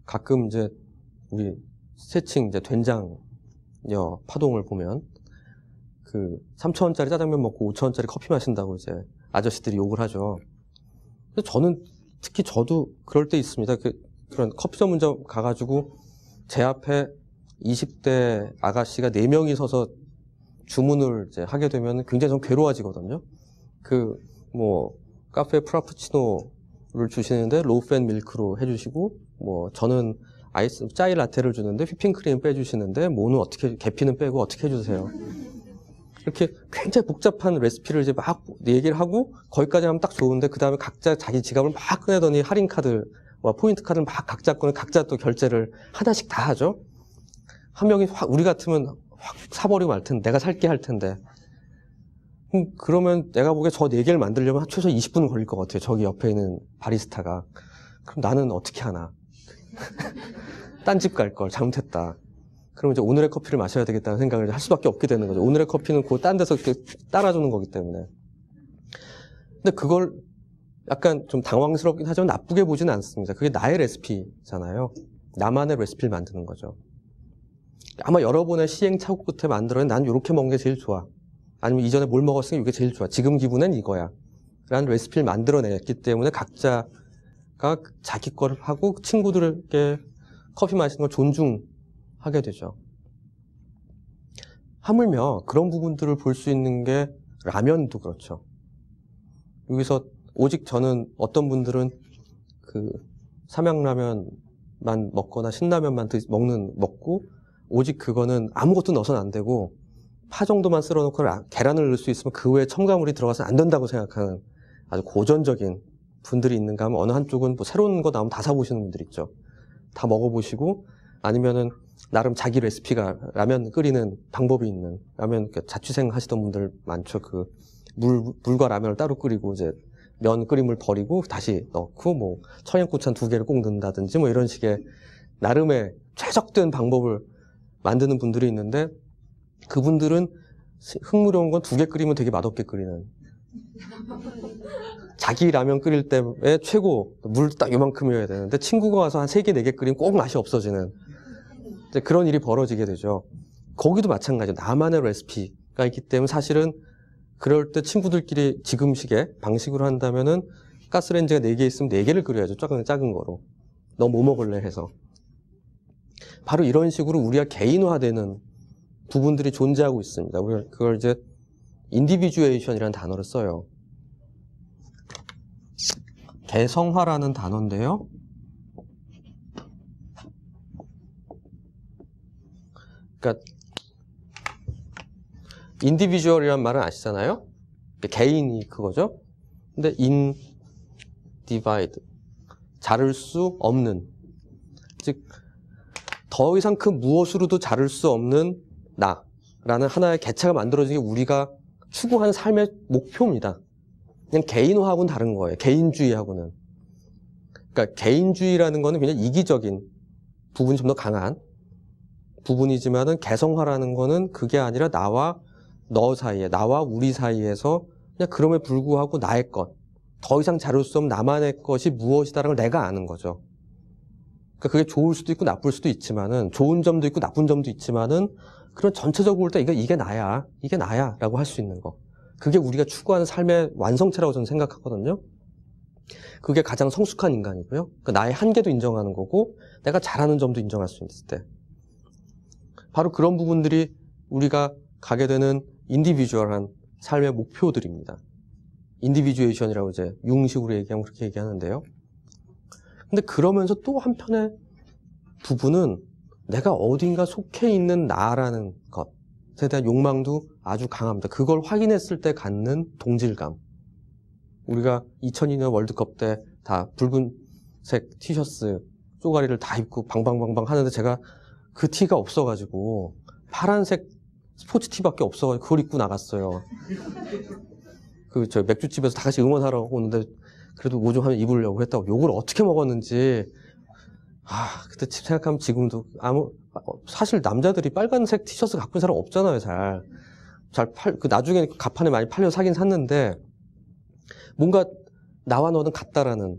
Speaker 1: 가끔 이제 우리 스태칭 이제 된장녀 파동을 보면 그 3,000원짜리 짜장면 먹고 5,000원짜리 커피 마신다고 이제 아저씨들이 욕을 하죠. 근데 저는 특히 저도 그럴 때 있습니다. 그런 커피 전문점 가가지고 제 앞에 20대 아가씨가 4명이 서서 주문을 이제 하게 되면 굉장히 좀 괴로워지거든요. 카페 프라푸치노를 주시는데 로우팬 밀크로 해주시고, 저는 아이스, 짜이 라테를 주는데 휘핑크림 빼주시는데, 뭐는 어떻게, 계피는 빼고 어떻게 해주세요. 이렇게 굉장히 복잡한 레시피를 이제 막 얘기를 하고, 거기까지 하면 딱 좋은데, 그 다음에 각자 자기 지갑을 막 꺼내더니 할인카드와 포인트 카드를 막 각자 꺼내, 각자 또 결제를 하나씩 다 하죠. 한 명이 우리 같으면 확 사버리고 말 텐데, 내가 살게 할 텐데. 그러면 내가 보기에 저 4개를 만들려면 최소 20분 걸릴 것 같아요. 저기 옆에 있는 바리스타가. 그럼 나는 어떻게 하나. 딴 집 갈 걸, 잘못했다. 그럼 이제 오늘의 커피를 마셔야 되겠다는 생각을 할 수밖에 없게 되는 거죠. 오늘의 커피는 그 딴 데서 이렇게 따라주는 거기 때문에. 근데 그걸 약간 좀 당황스럽긴 하지만 나쁘게 보지는 않습니다. 그게 나의 레시피잖아요. 나만의 레시피를 만드는 거죠. 아마 여러분의 시행착오 끝에 만들어낸 난 이렇게 먹는 게 제일 좋아. 아니면 이전에 뭘 먹었으니 이게 제일 좋아. 지금 기분엔 이거야. 라는 레시피를 만들어냈기 때문에 각자가 자기 거를 하고 친구들에게 커피 마시는 걸 존중하게 되죠. 하물며 그런 부분들을 볼 수 있는 게 라면도 그렇죠. 여기서 오직 저는 어떤 분들은 그 삼양라면만 먹거나 신라면만 먹고 오직 그거는 아무것도 넣어서는 안 되고 파 정도만 썰어놓고 계란을 넣을 수 있으면 그 외에 첨가물이 들어가서 안 된다고 생각하는 아주 고전적인 분들이 있는가 하면 어느 한쪽은 새로운 거 나오면 다 사보시는 분들 있죠. 다 먹어보시고 아니면은 나름 자기 레시피가 라면 끓이는 방법이 있는 라면 자취생 하시던 분들 많죠. 물과 라면을 따로 끓이고 이제 면 끓인 물 버리고 다시 넣고 청양고추 2개를 꼭 넣는다든지 이런 식의 나름의 최적된 방법을 만드는 분들이 있는데 그분들은 흥미로운 건 2개 끓이면 되게 맛없게 끓이는 자기 라면 끓일 때에 최고 물 딱 요만큼이어야 되는데 친구가 와서 한 3개, 4개 끓이면 꼭 맛이 없어지는 그런 일이 벌어지게 되죠. 거기도 마찬가지죠. 나만의 레시피가 있기 때문에 사실은 그럴 때 친구들끼리 지금식의 방식으로 한다면은 가스레인지가 4개 있으면 4개를 끓여야죠. 작은 거로. 너 뭐 먹을래 해서. 바로 이런 식으로 우리가 개인화되는 부분들이 존재하고 있습니다. 우리가 그걸 이제 인디비주에이션이라는 단어를 써요. 개성화라는 단어인데요. 그러니까 인디비주얼이란 말은 아시잖아요. 개인이 그거죠. 근데 인디바이드 자를 수 없는, 즉 더 이상 그 무엇으로도 자를 수 없는 나라는 하나의 개체가 만들어지는 게 우리가 추구하는 삶의 목표입니다. 그냥 개인화하고는 다른 거예요. 개인주의하고는. 그러니까 개인주의라는 거는 그냥 이기적인 부분이 좀 더 강한 부분이지만은 개성화라는 거는 그게 아니라 나와 너 사이에, 나와 우리 사이에서 그냥 그럼에 불구하고 나의 것, 더 이상 자를 수 없는 나만의 것이 무엇이다라는 걸 내가 아는 거죠. 그러니까 그게 좋을 수도 있고 나쁠 수도 있지만은, 좋은 점도 있고 나쁜 점도 있지만은, 그런 전체적으로 볼 때 이게 나야, 이게 나야라고 할 수 있는 거. 그게 우리가 추구하는 삶의 완성체라고 저는 생각하거든요. 그게 가장 성숙한 인간이고요. 그러니까 나의 한계도 인정하는 거고, 내가 잘하는 점도 인정할 수 있을 때. 바로 그런 부분들이 우리가 가게 되는 인디비주얼한 삶의 목표들입니다. 인디비주에이션이라고 이제 융식으로 얘기하면 그렇게 얘기하는데요. 근데 그러면서 또 한편의 부분은 내가 어딘가 속해 있는 나라는 것에 대한 욕망도 아주 강합니다. 그걸 확인했을 때 갖는 동질감. 우리가 2002년 월드컵 때 다 붉은색 티셔츠 쪼가리를 다 입고 방방방방 하는데 제가 그 티가 없어가지고 파란색 스포츠 티밖에 없어가지고 그걸 입고 나갔어요. 저 맥주집에서 다 같이 응원하러 오는데 그래도 뭐 좀 하면 입으려고 했다고 욕을 어떻게 먹었는지 그때 생각하면 지금도 사실 남자들이 빨간색 티셔츠 갖고 있는 사람 없잖아요. 나중에 가판에 많이 팔려서 사긴 샀는데 뭔가 나와 너는 같다라는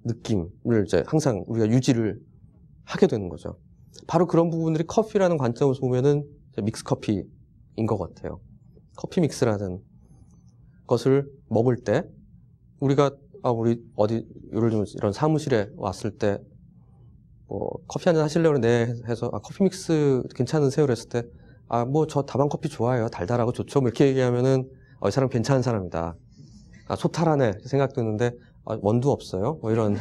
Speaker 1: 느낌을 이제 항상 우리가 유지를 하게 되는 거죠. 바로 그런 부분들이 커피라는 관점에서 보면은 믹스 커피인 것 같아요. 커피 믹스라는 것을 먹을 때 우리가 우리 어디 예를 들면 이런 사무실에 왔을 때 커피 한잔 하실래요? 네 해서 커피 믹스 괜찮으세요? 그랬을 때 저 다방 커피 좋아해요. 달달하고 좋죠. 뭐 이렇게 얘기하면은 이 사람 괜찮은 사람이다. 소탈하네 생각 드는데 원두 없어요? 뭐 이런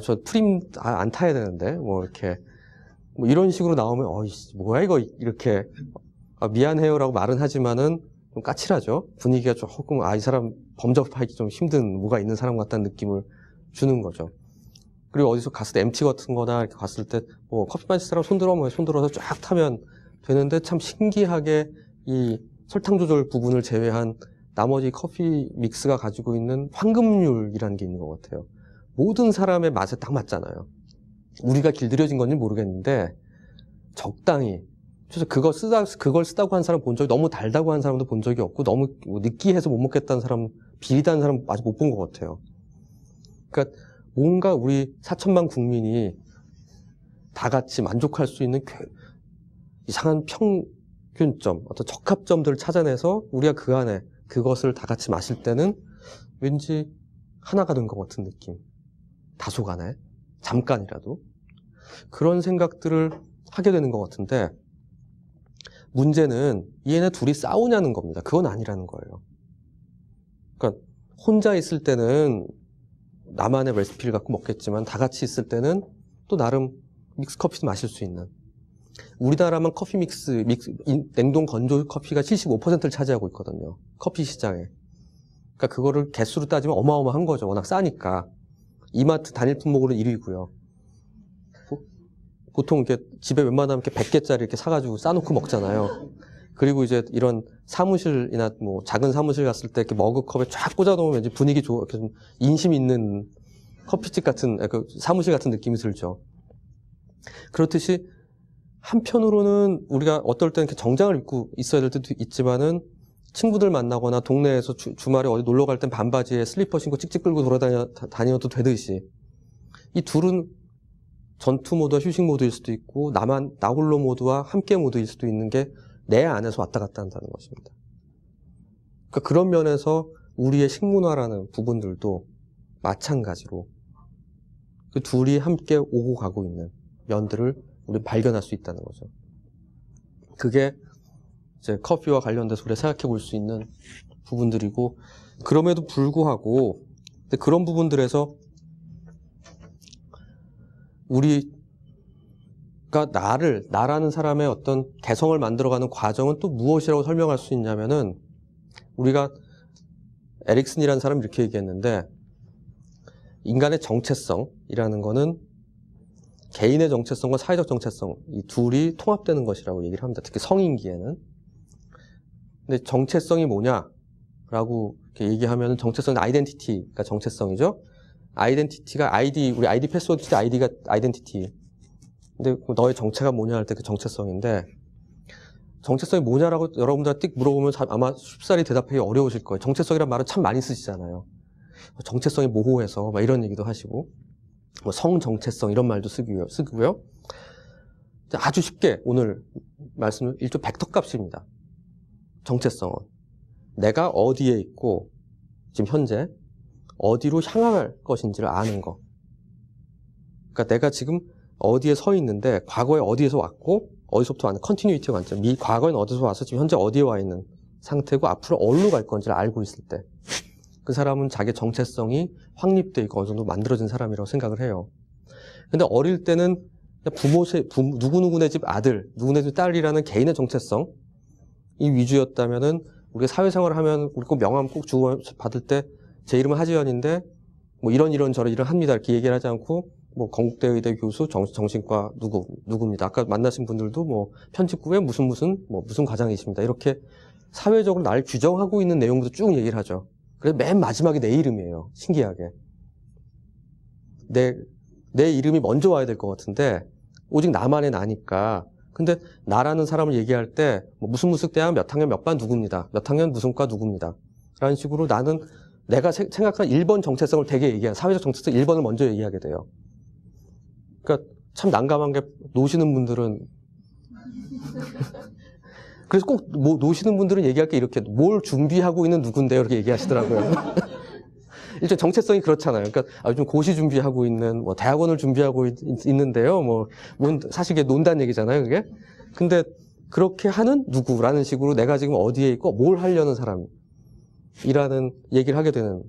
Speaker 1: 저 프림 안 타야 되는데 뭐 이렇게 뭐 이런 식으로 나오면 뭐야 이거 이렇게 미안해요라고 말은 하지만은 좀 까칠하죠. 분위기가 조금 이 사람 범접하기 좀 힘든 뭐가 있는 사람 같다는 느낌을 주는 거죠. 그리고 어디서 갔을 때 MT 같은 거나 이렇게 갔을 때 커피 마실 사람 손 들어서 쫙 타면 되는데 참 신기하게 이 설탕 조절 부분을 제외한 나머지 커피 믹스가 가지고 있는 황금률이라는 게 있는 것 같아요. 모든 사람의 맛에 딱 맞잖아요. 우리가 길들여진 건지 모르겠는데 적당히. 그래서 그걸 쓰다고 한 사람 본 적이, 너무 달다고 한 사람도 본 적이 없고, 너무 느끼해서 못 먹겠다는 사람, 비리다는 사람 아직 못 본 것 같아요. 그러니까 뭔가 우리 4천만 국민이 다 같이 만족할 수 있는 이상한 평균점, 어떤 적합점들을 찾아내서 우리가 그 안에 그것을 다 같이 마실 때는 왠지 하나가 된 것 같은 느낌. 다소간에 잠깐이라도 그런 생각들을 하게 되는 것 같은데, 문제는 얘네 둘이 싸우냐는 겁니다. 그건 아니라는 거예요. 그러니까 혼자 있을 때는 나만의 레시피를 갖고 먹겠지만 다 같이 있을 때는 또 나름 믹스 커피도 마실 수 있는. 우리나라만 커피 냉동 건조 커피가 75%를 차지하고 있거든요. 커피 시장에. 그러니까 그거를 개수로 따지면 어마어마한 거죠. 워낙 싸니까. 이마트 단일 품목으로 1위고요. 보통 이렇게 집에 웬만하면 이렇게 100개짜리 이렇게 사가지고 싸놓고 먹잖아요. 그리고 이제 이런 사무실이나 뭐 작은 사무실 갔을 때 이렇게 머그컵에 쫙 꽂아놓으면 왠지 분위기 좋고 이렇게 좀 인심 있는 커피집 같은, 사무실 같은 느낌이 들죠. 그렇듯이 한편으로는 우리가 어떨 때는 이렇게 정장을 입고 있어야 될 때도 있지만은 친구들 만나거나 동네에서 주말에 어디 놀러 갈 땐 반바지에 슬리퍼 신고 찍찍 끌고 다녀도 되듯이 이 둘은 전투 모드와 휴식 모드일 수도 있고 나 홀로 모드와 함께 모드일 수도 있는 게 내 안에서 왔다 갔다 한다는 것입니다. 그러니까 그런 면에서 우리의 식문화라는 부분들도 마찬가지로 그 둘이 함께 오고 가고 있는 면들을 우리 발견할 수 있다는 거죠. 그게 이제 커피와 관련돼서 우리가 생각해 볼 수 있는 부분들이고, 그럼에도 불구하고 그런 부분들에서 우리가 나라는 사람의 어떤 개성을 만들어가는 과정은 또 무엇이라고 설명할 수 있냐면은, 우리가 에릭슨이라는 사람이 이렇게 얘기했는데, 인간의 정체성이라는 거는 개인의 정체성과 사회적 정체성, 이 둘이 통합되는 것이라고 얘기를 합니다. 특히 성인기에는. 근데 정체성이 뭐냐라고 이렇게 얘기하면 정체성은 아이덴티티가 정체성이죠. 아이덴티티가 우리 아이디 패스워드 아이디가 아이덴티티. 근데 너의 정체가 뭐냐 할 때 그 정체성인데, 정체성이 뭐냐라고 여러분들한테 띡 물어보면 아마 쉽사리 대답하기 어려우실 거예요. 정체성이란 말은 참 많이 쓰시잖아요. 정체성이 모호해서 막 이런 얘기도 하시고 뭐 성정체성 이런 말도 쓰고요. 아주 쉽게 오늘 말씀은 일종 벡터 값입니다. 정체성은 내가 어디에 있고 지금 현재 어디로 향할 것인지를 아는 거. 그러니까 내가 지금 어디에 서 있는데 과거에 어디에서 왔고 어디서부터 왔는 컨티뉴이티 관점. 과거에는 어디서 와서 지금 현재 어디에 와 있는 상태고 앞으로 어디로 갈 건지를 알고 있을 때 그 사람은 자기 정체성이 확립되어 있고 어느 정도 만들어진 사람이라고 생각을 해요. 근데 어릴 때는 누구누구네 집 아들, 누구네 집 딸이라는 개인의 정체성이 위주였다면은 우리가 사회생활을 하면 우리 꼭 명함 꼭 주고 받을 때 제 이름은 하지연인데 뭐 이런 저런 일을 합니다 이렇게 얘기를 하지 않고 뭐 건국대 의대 교수 정신과 누구입니다. 아까 만나신 분들도 뭐 편집국에 무슨 과장이십니다. 이렇게 사회적으로 날 규정하고 있는 내용부터 쭉 얘기를 하죠. 그래서 맨 마지막에 내 이름이에요. 신기하게. 내 이름이 먼저 와야 될 것 같은데 오직 나만의 나니까. 근데 나라는 사람을 얘기할 때 뭐 무슨 대학 몇 학년 몇 반 누구입니다. 몇 학년 무슨 과 누구입니다. 라는 식으로 나는 내가 생각한 1번 정체성을 되게 사회적 정체성 1번을 먼저 얘기하게 돼요. 그러니까 참 난감한 게 노시는 분들은 그래서 꼭 노시는 분들은 얘기할 게 이렇게 뭘 준비하고 있는 누군데요 이렇게 얘기하시더라고요. 일종 정체성이 그렇잖아요. 그러니까 요즘 고시 준비하고 있는 뭐 대학원을 준비하고 있는데요. 사실 이게 논단 얘기잖아요, 그게. 근데 그렇게 하는 누구라는 식으로 내가 지금 어디에 있고 뭘 하려는 사람이라는 얘기를 하게 되는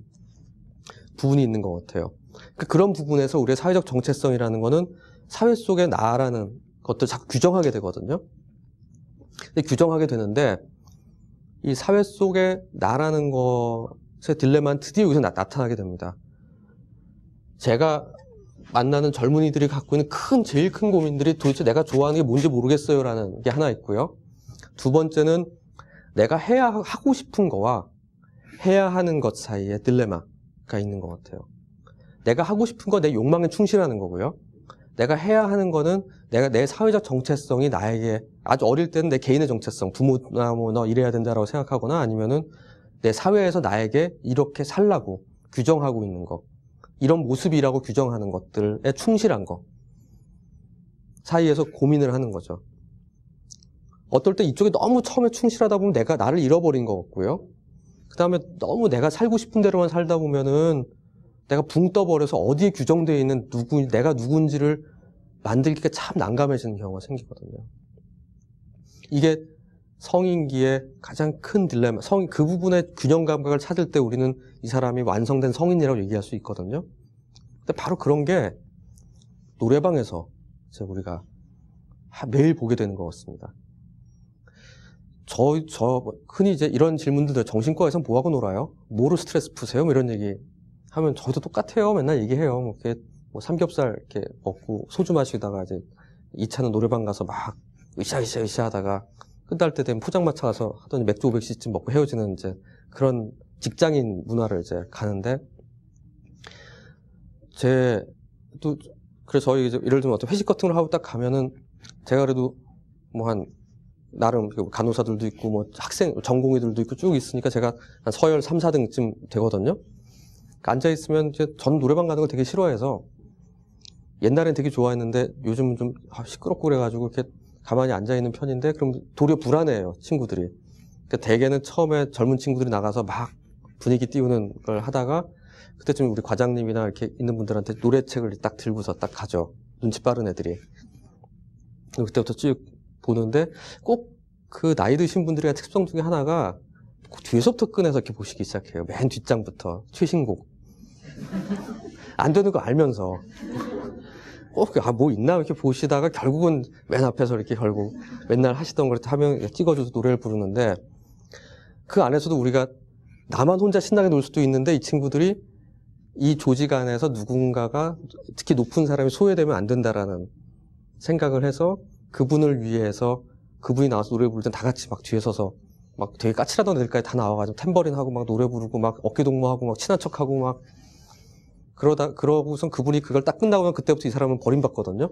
Speaker 1: 부분이 있는 것 같아요. 그런 부분에서 우리의 사회적 정체성이라는 거는 사회 속의 나라는 것들 자꾸 규정하게 되거든요. 근데 규정하게 되는데 이 사회 속의 나라는 것의 딜레마는 드디어 여기서 나타나게 됩니다. 제가 만나는 젊은이들이 갖고 있는 제일 큰 고민들이 도대체 내가 좋아하는 게 뭔지 모르겠어요라는 게 하나 있고요. 두 번째는 내가 하고 싶은 거와 해야 하는 것 사이에 딜레마가 있는 것 같아요. 내가 하고 싶은 거 내 욕망에 충실하는 거고요. 내가 해야 하는 거는 내가 내 사회적 정체성이 나에게 아주 어릴 때는 내 개인의 정체성, 부모나 너 이래야 된다라고 생각하거나 아니면은 내 사회에서 나에게 이렇게 살라고 규정하고 있는 거, 이런 모습이라고 규정하는 것들에 충실한 거 사이에서 고민을 하는 거죠. 어떨 때 이쪽에 너무 처음에 충실하다 보면 내가 나를 잃어버린 것 같고요. 그 다음에 너무 내가 살고 싶은 대로만 살다 보면은 내가 붕 떠버려서 어디에 규정되어 있는 내가 누군지를 만들기가 참 난감해지는 경우가 생기거든요. 이게 성인기의 가장 큰 딜레마, 그 부분의 균형 감각을 찾을 때 우리는 이 사람이 완성된 성인이라고 얘기할 수 있거든요. 근데 바로 그런 게 노래방에서 우리가 매일 보게 되는 것 같습니다. 흔히 이런 질문들, 정신과에서 뭐하고 놀아요? 뭐로 스트레스 푸세요? 뭐 이런 얘기 하면 저도 똑같아요. 맨날 얘기해요. 삼겹살 이렇게 먹고 소주 마시다가 이제 2차는 노래방 가서 막 으쌰 하다가 끝날 때 되면 포장마차 가서 하더니 맥주 500cc쯤 먹고 헤어지는 그런 직장인 문화를 가는데 그래서 저희 예를 들면 어떤 회식 같은 걸 하고 딱 가면은 제가 그래도 나름 간호사들도 있고 학생 전공의들도 있고 쭉 있으니까 제가 한 서열 3, 4등쯤 되거든요. 앉아있으면 전 노래방 가는 걸 되게 싫어해서 옛날엔 되게 좋아했는데 요즘은 좀 시끄럽고 그래가지고 이렇게 가만히 앉아있는 편인데 그럼 도리어 불안해요, 친구들이. 그러니까 대개는 처음에 젊은 친구들이 나가서 막 분위기 띄우는 걸 하다가 그때쯤 우리 과장님이나 이렇게 있는 분들한테 노래책을 딱 들고서 딱 가죠. 눈치 빠른 애들이. 그때부터 쭉 보는데 꼭 그 나이 드신 분들의 특성 중에 하나가 뒤에서부터 꺼내서 이렇게 보시기 시작해요. 맨 뒷장부터 최신곡. 안 되는 거 알면서 뭐 있나 이렇게 보시다가 결국은 맨 앞에서 이렇게 결국 맨날 하시던 걸 하면 찍어줘서 노래를 부르는데 그 안에서도 우리가 나만 혼자 신나게 놀 수도 있는데 이 친구들이 이 조직 안에서 누군가가 특히 높은 사람이 소외되면 안 된다라는 생각을 해서 그분을 위해서 그분이 나와서 노래 부를 땐 다 같이 막 뒤에 서서 막 되게 까칠하던 애들까지 다 나와가지고 탬버린 하고 막 노래 부르고 막 어깨동무하고 막 친한 척하고 막 그러고선 그분이 그걸 딱 끝나고 나면 그때부터 이 사람은 버림받거든요.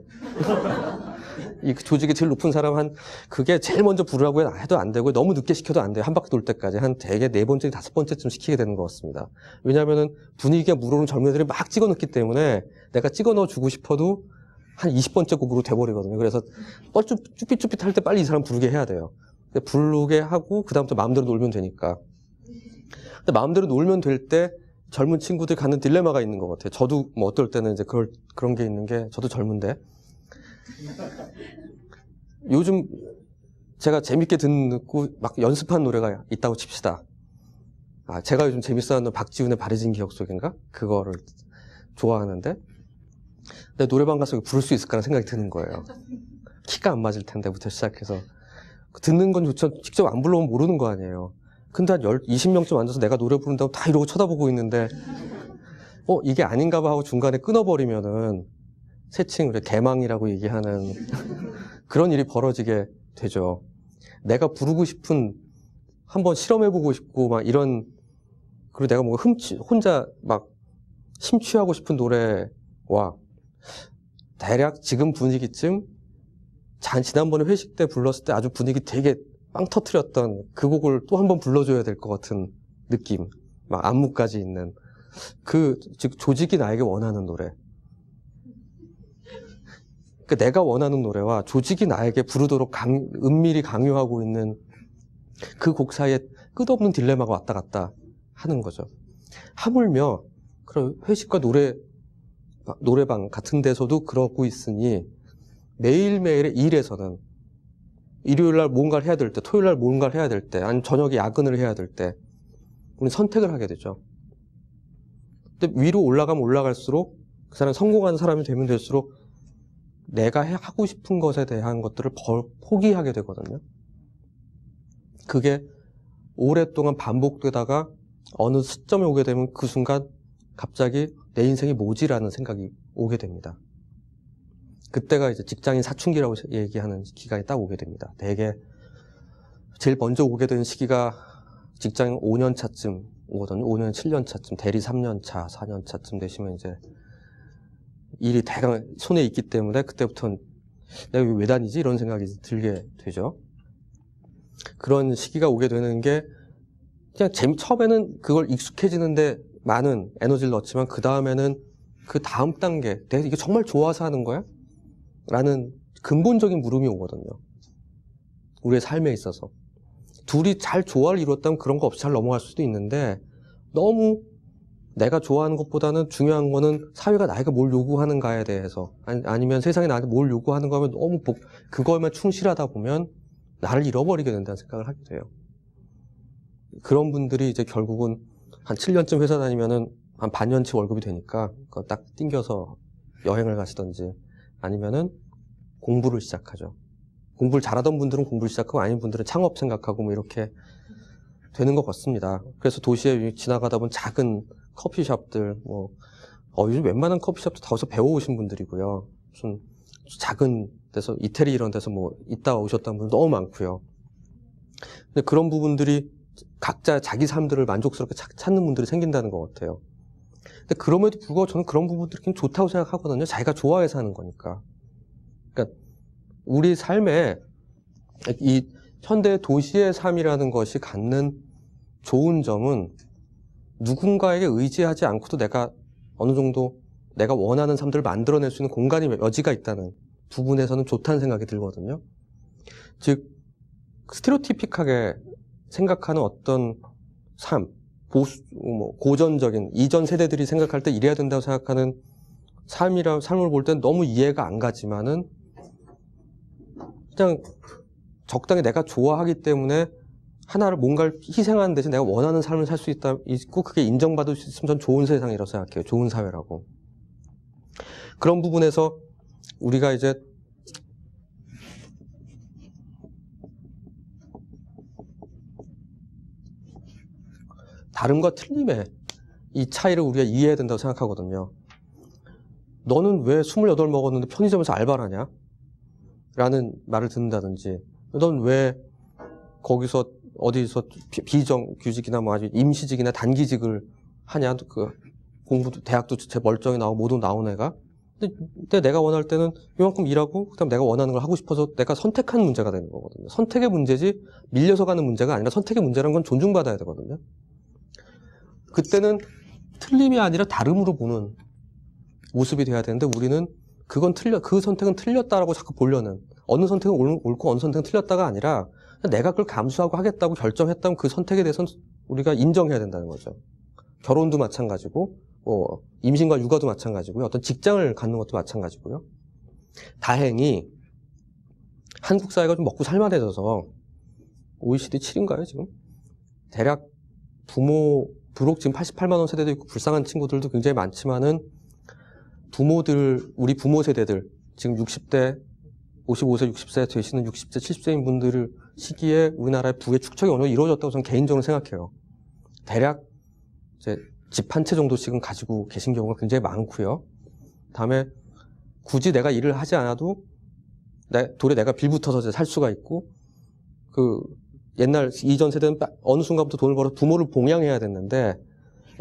Speaker 1: 이 조직이 제일 높은 사람 그게 제일 먼저 부르라고 해도 안 되고 너무 늦게 시켜도 안 돼요. 한 바퀴 돌 때까지 한 대개 4번째, 5번째쯤 시키게 되는 것 같습니다. 왜냐하면은 분위기가 물오른 젊은이들이 막 찍어 넣기 때문에 내가 찍어 넣어 주고 싶어도 한 20번째 곡으로 돼버리거든요. 그래서 쭈삣쭈삣 할 때 빨리 이 사람 부르게 해야 돼요. 부르게 하고 그다음부터 마음대로 놀면 되니까. 근데 마음대로 놀면 될 때 젊은 친구들이 갖는 딜레마가 있는 것 같아요. 저도 뭐 어떨 때는 이제 그런 게 있는 게 저도 젊은데 요즘 제가 재밌게 듣고 막 연습한 노래가 있다고 칩시다. 제가 요즘 재밌어하는 박지훈의 바래진 기억 속인가? 그거를 좋아하는데 내 노래방 가서 부를 수 있을까라는 생각이 드는 거예요. 키가 안 맞을 텐데부터 시작해서 듣는 건 좋죠. 직접 안 불러보면 모르는 거 아니에요. 근데 한 20명쯤 앉아서 내가 노래 부른다고 다 이러고 쳐다보고 있는데 이게 아닌가 봐 하고 중간에 끊어버리면은 새칭 우리 개망이라고 얘기하는 그런 일이 벌어지게 되죠. 내가 부르고 싶은 한번 실험해보고 싶고 막 이런 그리고 내가 뭔가 혼자 막 심취하고 싶은 노래와 대략 지금 분위기쯤 지난번에 회식 때 불렀을 때 아주 분위기 되게 빵 터트렸던 그 곡을 또 한 번 불러줘야 될 것 같은 느낌, 막 안무까지 있는 즉 조직이 나에게 원하는 노래. 그러니까 내가 원하는 노래와 조직이 나에게 부르도록 은밀히 강요하고 있는 그 곡 사이에 끝없는 딜레마가 왔다 갔다 하는 거죠. 하물며 그런 회식과 노래방 같은 데서도 그러고 있으니 매일매일의 일에서는 일요일 날 뭔가를 해야 될 때, 토요일 날 뭔가를 해야 될 때, 아니면 저녁에 야근을 해야 될 때 우리는 선택을 하게 되죠. 근데 위로 올라가면 올라갈수록 그 사람이 성공하는 사람이 되면 될수록 내가 하고 싶은 것에 대한 것들을 포기하게 되거든요. 그게 오랫동안 반복되다가 어느 시점에 오게 되면 그 순간 갑자기 내 인생이 뭐지라는 생각이 오게 됩니다. 그때가 이제 직장인 사춘기라고 얘기하는 기간이 딱 오게 됩니다. 대개 제일 먼저 오게 되는 시기가 직장인 5년 차쯤 오거든요. 5년, 7년 차쯤, 대리 3년 차, 4년 차쯤 되시면 이제 일이 대강 손에 있기 때문에 그때부터는 내가 왜 다니지? 이런 생각이 들게 되죠. 그런 시기가 오게 되는 게 그냥 처음에는 그걸 익숙해지는데 많은 에너지를 넣지만 그 다음에는 그 다음 단계, 내가 이게 정말 좋아서 하는 거야? 라는 근본적인 물음이 오거든요. 우리의 삶에 있어서. 둘이 잘 조화를 이뤘다면 그런 거 없이 잘 넘어갈 수도 있는데 너무 내가 좋아하는 것보다는 중요한 거는 사회가 나에게 뭘 요구하는가에 대해서 아니면 세상이 나한테 뭘 요구하는가 하면 너무 그거에만 충실하다 보면 나를 잃어버리게 된다는 생각을 하게 돼요. 그런 분들이 이제 결국은 한 7년쯤 회사 다니면은 한 반년치 월급이 되니까 그거 딱 띵겨서 여행을 가시던지 아니면은 공부를 시작하죠. 공부를 잘하던 분들은 공부를 시작하고 아닌 분들은 창업 생각하고 뭐 이렇게 되는 것 같습니다. 그래서 도시에 지나가다 보면 작은 커피숍들, 요즘 웬만한 커피숍도 다 어디서 배워오신 분들이고요. 무슨 작은 데서 이태리 이런 데서 있다 오셨던 분들 너무 많고요. 근데 그런 부분들이 각자 자기 삶들을 만족스럽게 찾는 분들이 생긴다는 것 같아요. 근데 그럼에도 불구하고 저는 그런 부분들이 굉장히 좋다고 생각하거든요. 자기가 좋아해서 하는 거니까. 그러니까 우리 삶에 이 현대 도시의 삶이라는 것이 갖는 좋은 점은 누군가에게 의지하지 않고도 내가 어느 정도 내가 원하는 삶들을 만들어낼 수 있는 공간이 여지가 있다는 부분에서는 좋다는 생각이 들거든요. 즉 스테레오티픽하게 생각하는 어떤 삶, 고전적인 이전 세대들이 생각할 때 이래야 된다고 생각하는 삶을 볼 땐 너무 이해가 안 가지만은 그냥 적당히 내가 좋아하기 때문에 하나를 뭔가를 희생하는 대신 내가 원하는 삶을 살 수 있고 그게 인정받을 수 있으면 전 좋은 세상이라고 생각해요. 좋은 사회라고. 그런 부분에서 우리가 이제 다름과 틀림의 이 차이를 우리가 이해해야 된다고 생각하거든요. 너는 왜 28 먹었는데 편의점에서 알바를 하냐? 라는 말을 듣는다든지 넌 왜 거기서 어디서 비정규직이나 아주 임시직이나 단기직을 하냐? 그 공부도 대학도 제 멀쩡히 나오고 모두 나온 애가 근데 내가 원할 때는 이만큼 일하고 그다음 내가 원하는 걸 하고 싶어서 내가 선택한 문제가 되는 거거든요. 선택의 문제지 밀려서 가는 문제가 아니라 선택의 문제라는 건 존중받아야 되거든요. 그때는 틀림이 아니라 다름으로 보는 모습이 돼야 되는데 우리는 그 선택은 틀렸다라고 자꾸 보려는, 어느 선택은 옳고 어느 선택은 틀렸다가 아니라 내가 그걸 감수하고 하겠다고 결정했다면 그 선택에 대해서는 우리가 인정해야 된다는 거죠. 결혼도 마찬가지고 임신과 육아도 마찬가지고요. 어떤 직장을 갖는 것도 마찬가지고요. 다행히 한국 사회가 좀 먹고 살만해져서 OECD 7인가요 지금? 대략 부록 지금 88만 원 세대도 있고 불쌍한 친구들도 굉장히 많지만은 우리 부모 세대들, 지금 60대, 55세, 60세 되시는 60세, 70세인 분들 시기에 우리나라의 부의 축적이 어느 정도 이루어졌다고 저는 개인적으로 생각해요. 대략 이제 집 한 채 정도씩은 가지고 계신 경우가 굉장히 많고요. 다음에 굳이 내가 일을 하지 않아도 도리어 내가 빌붙어서 살 수가 있고, 옛날 이전 세대는 어느 순간부터 돈을 벌어서 부모를 봉양해야 됐는데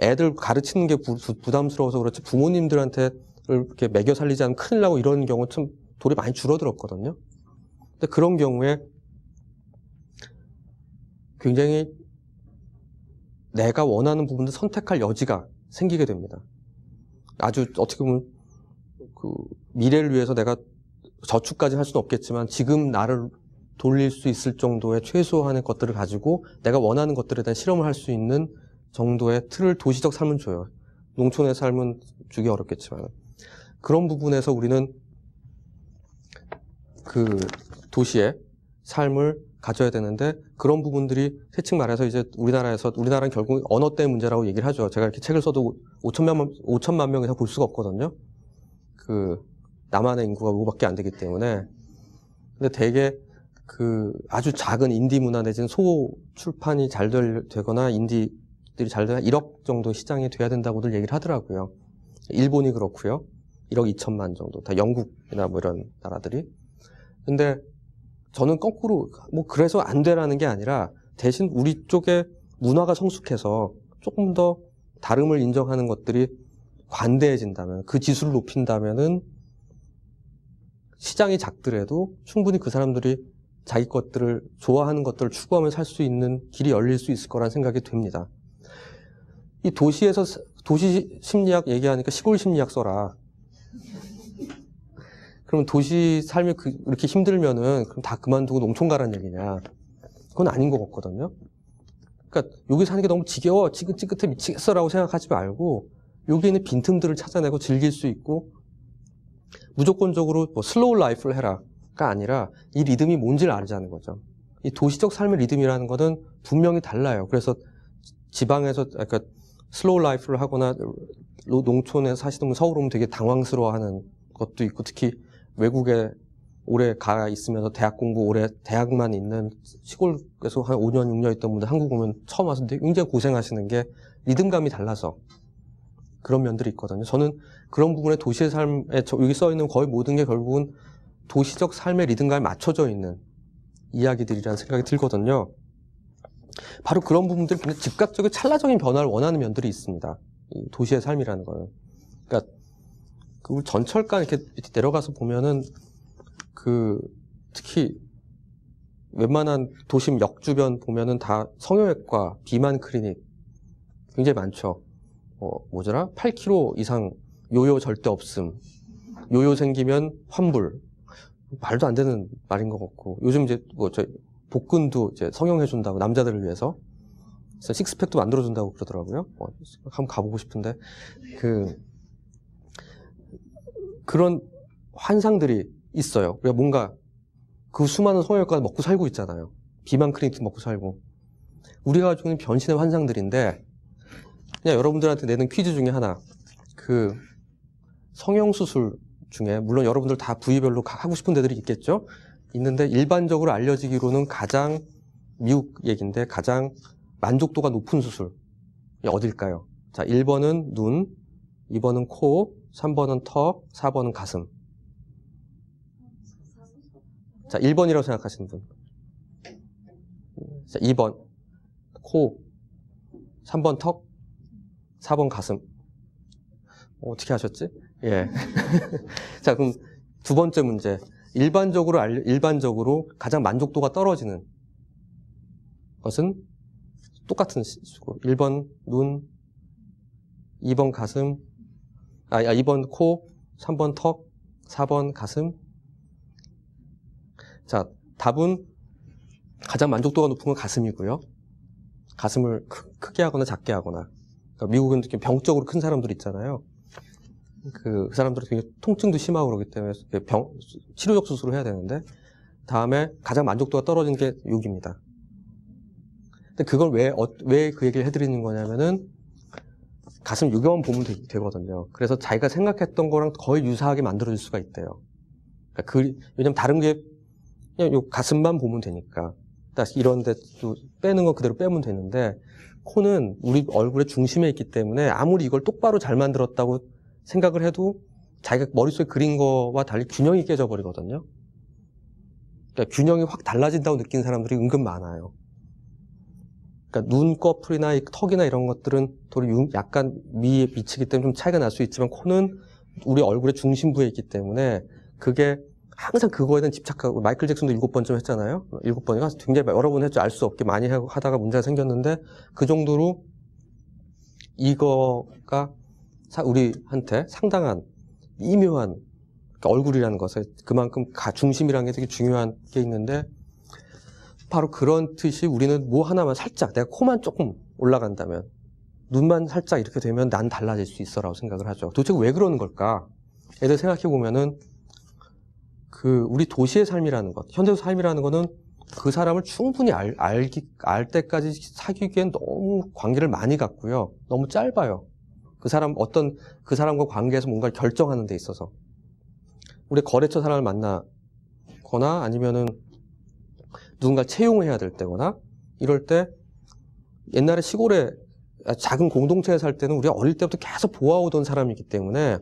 Speaker 1: 애들 가르치는 게 부담스러워서 그렇지 부모님들한테 이렇게 매겨 살리지 않으면 큰일 나고 이런 경우 참 도리어 많이 줄어들었거든요. 근데 그런 경우에 굉장히 내가 원하는 부분을 선택할 여지가 생기게 됩니다. 아주 어떻게 보면 미래를 위해서 내가 저축까지 할 수는 없겠지만 지금 나를 돌릴 수 있을 정도의 최소한의 것들을 가지고 내가 원하는 것들에 대한 실험을 할 수 있는 정도의 틀을 도시적 삶은 줘요. 농촌의 삶은 주기 어렵겠지만 그런 부분에서 우리는 도시의 삶을 가져야 되는데, 그런 부분들이 세칭 말해서 이제 우리나라는 결국 언어 때문에 문제라고 얘기를 하죠. 제가 이렇게 책을 써도 5천만 명 이상 볼 수가 없거든요. 남한의 인구가 그거밖에 안 되기 때문에. 근데 되게 아주 작은 인디 문화 내지는 소 출판이 잘 되거나 인디들이 잘 되거나 1억 정도 시장이 돼야 된다고들 얘기를 하더라고요. 일본이 그렇고요. 1억 2천만 정도. 다 영국이나 뭐 이런 나라들이. 근데 저는 거꾸로 그래서 안 되라는 게 아니라 대신 우리 쪽에 문화가 성숙해서 조금 더 다름을 인정하는 것들이 관대해진다면, 그 지수를 높인다면은 시장이 작더라도 충분히 그 사람들이 자기 것들을 좋아하는 것들을 추구하며 살 수 있는 길이 열릴 수 있을 거란 생각이 듭니다. 이 도시에서 도시 심리학 얘기하니까 시골 심리학 써라. 그러면 도시 삶이 이렇게 힘들면은 그럼 다 그만두고 농촌 가란 얘기냐? 그건 아닌 것 같거든요. 그러니까 여기 사는 게 너무 지겨워, 찌긋찌긋해 미치겠어라고 생각하지 말고 여기 있는 빈틈들을 찾아내고 즐길 수 있고, 무조건적으로 슬로우 라이프를 해라가 아니라 이 리듬이 뭔지를 알자는 거죠. 이 도시적 삶의 리듬이라는 것은 분명히 달라요. 그래서 지방에서 그러니까 슬로우 라이프를 하거나 농촌에 사시는 분 서울 오면 되게 당황스러워하는 것도 있고, 특히 외국에 오래 가 있으면서 대학 공부 오래 대학만 있는 시골에서 한 5년, 6년 있던 분들 한국 오면 처음 와서 굉장히 고생하시는 게 리듬감이 달라서 그런 면들이 있거든요. 저는 그런 부분에 도시의 삶에 여기 써있는 거의 모든 게 결국은 도시적 삶의 리듬감에 맞춰져 있는 이야기들이라는 생각이 들거든요. 바로 그런 부분들이 굉장히 즉각적인 찰나적인 변화를 원하는 면들이 있습니다. 이 도시의 삶이라는 거는. 그러니까 우리 전철가 이렇게 내려가서 보면은 특히 웬만한 도심 역 주변 보면은 다 성형외과, 비만 클리닉 굉장히 많죠. 8kg 이상 요요 절대 없음. 요요 생기면 환불. 말도 안 되는 말인 것 같고. 요즘 이제 복근도 이제 성형해준다고, 남자들을 위해서. 그래서 식스팩도 만들어준다고 그러더라고요. 한번 가보고 싶은데. 그런 환상들이 있어요. 그러니까 뭔가 그 수많은 성형외과를 먹고 살고 있잖아요. 비만 클리닉도 먹고 살고. 우리가 가지고 있는 변신의 환상들인데, 그냥 여러분들한테 내는 퀴즈 중에 하나. 성형수술 중에, 물론 여러분들 다 부위별로 하고 싶은 데들이 있겠죠? 있는데, 일반적으로 알려지기로는 미국 얘기인데, 가장 만족도가 높은 수술이 어딜까요? 자, 1번은 눈, 2번은 코, 3번은 턱, 4번은 가슴. 자, 1번이라고 생각하시는 분. 자, 2번 코, 3번 턱, 4번 가슴. 어떻게 하셨지? 예. 자, 그럼 두 번째 문제. 일반적으로 가장 만족도가 떨어지는 것은 똑같은 수고. 1번 눈, 2번 가슴, 2번 코, 3번 턱, 4번 가슴. 자, 답은 가장 만족도가 높은 건 가슴이고요. 가슴을 크게 하거나 작게 하거나. 그러니까 미국은 특히 병적으로 큰 사람들 있잖아요. 그 사람들은 되게 통증도 심하고 그러기 때문에 치료적 수술을 해야 되는데, 다음에 가장 만족도가 떨어진 게 여기입니다. 근데 그걸 왜 그 얘기를 해드리는 거냐면은, 가슴 유경험 보면 되거든요. 그래서 자기가 생각했던 거랑 거의 유사하게 만들어질 수가 있대요. 그러니까 왜냐면 다른 게 그냥 요 가슴만 보면 되니까. 이런 데 또 빼는 거 그대로 빼면 되는데, 코는 우리 얼굴의 중심에 있기 때문에 아무리 이걸 똑바로 잘 만들었다고 생각을 해도 자기가 머릿속에 그린 거와 달리 균형이 깨져버리거든요. 그러니까 균형이 확 달라진다고 느낀 사람들이 은근 많아요. 그러니까 눈꺼풀이나 턱이나 이런 것들은 도리 약간 위에 미치기 때문에 좀 차이가 날 수 있지만, 코는 우리 얼굴의 중심부에 있기 때문에 그게 항상 그거에 대한 집착하고, 마이클 잭슨도 7번쯤 했잖아요. 7번인가? 굉장히 여러 번 했죠. 알 수 없게 많이 하다가 문제가 생겼는데, 그 정도로 이거가 우리한테 상당한 미묘한, 그러니까 얼굴이라는 것에 그만큼 중심이라는 게 되게 중요한 게 있는데, 바로 그런 뜻이 우리는 뭐 하나만 살짝, 내가 코만 조금 올라간다면, 눈만 살짝 이렇게 되면 난 달라질 수 있어라고 생각을 하죠. 도대체 왜 그러는 걸까? 애들 생각해 보면은, 우리 도시의 삶이라는 것, 현대 삶이라는 거는 그 사람을 충분히 알 때까지 사귀기엔 너무 관계를 많이 갖고요. 너무 짧아요. 그 사람과 관계에서 뭔가를 결정하는 데 있어서. 우리 거래처 사람을 만나거나 아니면은 누군가 채용을 해야 될 때거나 이럴 때, 옛날에 시골에 작은 공동체에 살 때는 우리가 어릴 때부터 계속 보아오던 사람이기 때문에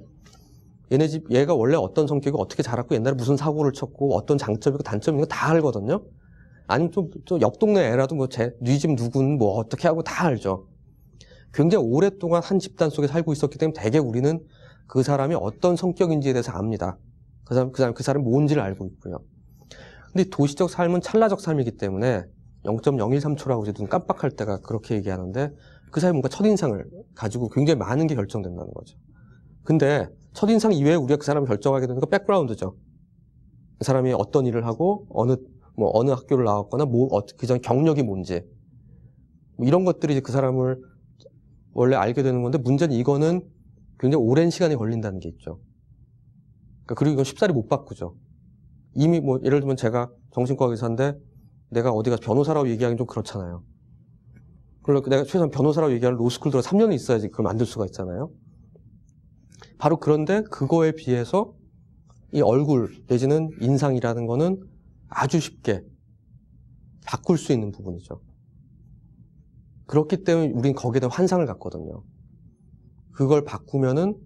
Speaker 1: 얘가 원래 어떤 성격이고 어떻게 자랐고 옛날에 무슨 사고를 쳤고 어떤 장점이고 단점이고 다 알거든요. 아니면 좀 옆 동네 애라도 네 집 누군 뭐 어떻게 하고 다 알죠. 굉장히 오랫동안 한 집단 속에 살고 있었기 때문에 대개 우리는 그 사람이 어떤 성격인지에 대해서 압니다. 그 사람이 뭔지를 알고 있고요. 근데 도시적 삶은 찰나적 삶이기 때문에 0.013초라고 이제 눈 깜빡할 때가 그렇게 얘기하는데, 그 사람이 뭔가 첫인상을 가지고 굉장히 많은 게 결정된다는 거죠. 근데 첫인상 이외에 우리가 그 사람을 결정하게 되는 건 백그라운드죠. 그 사람이 어떤 일을 하고 어느 학교를 나왔거나 그전 경력이 뭔지, 이런 것들이 그 사람을 원래 알게 되는 건데, 문제는 이거는 굉장히 오랜 시간이 걸린다는 게 있죠. 그리고 이건 쉽사리 못 바꾸죠. 이미 예를 들면 제가 정신과 의사인데 내가 어디 가서 변호사라고 얘기하기는 좀 그렇잖아요. 그러니까 내가 최소한 변호사라고 얘기하는 로스쿨 들어 3년은 있어야지 그걸 만들 수가 있잖아요. 바로 그런데 그거에 비해서 이 얼굴 내지는 인상이라는 거는 아주 쉽게 바꿀 수 있는 부분이죠. 그렇기 때문에 우린 거기에 대한 환상을 갖거든요. 그걸 바꾸면은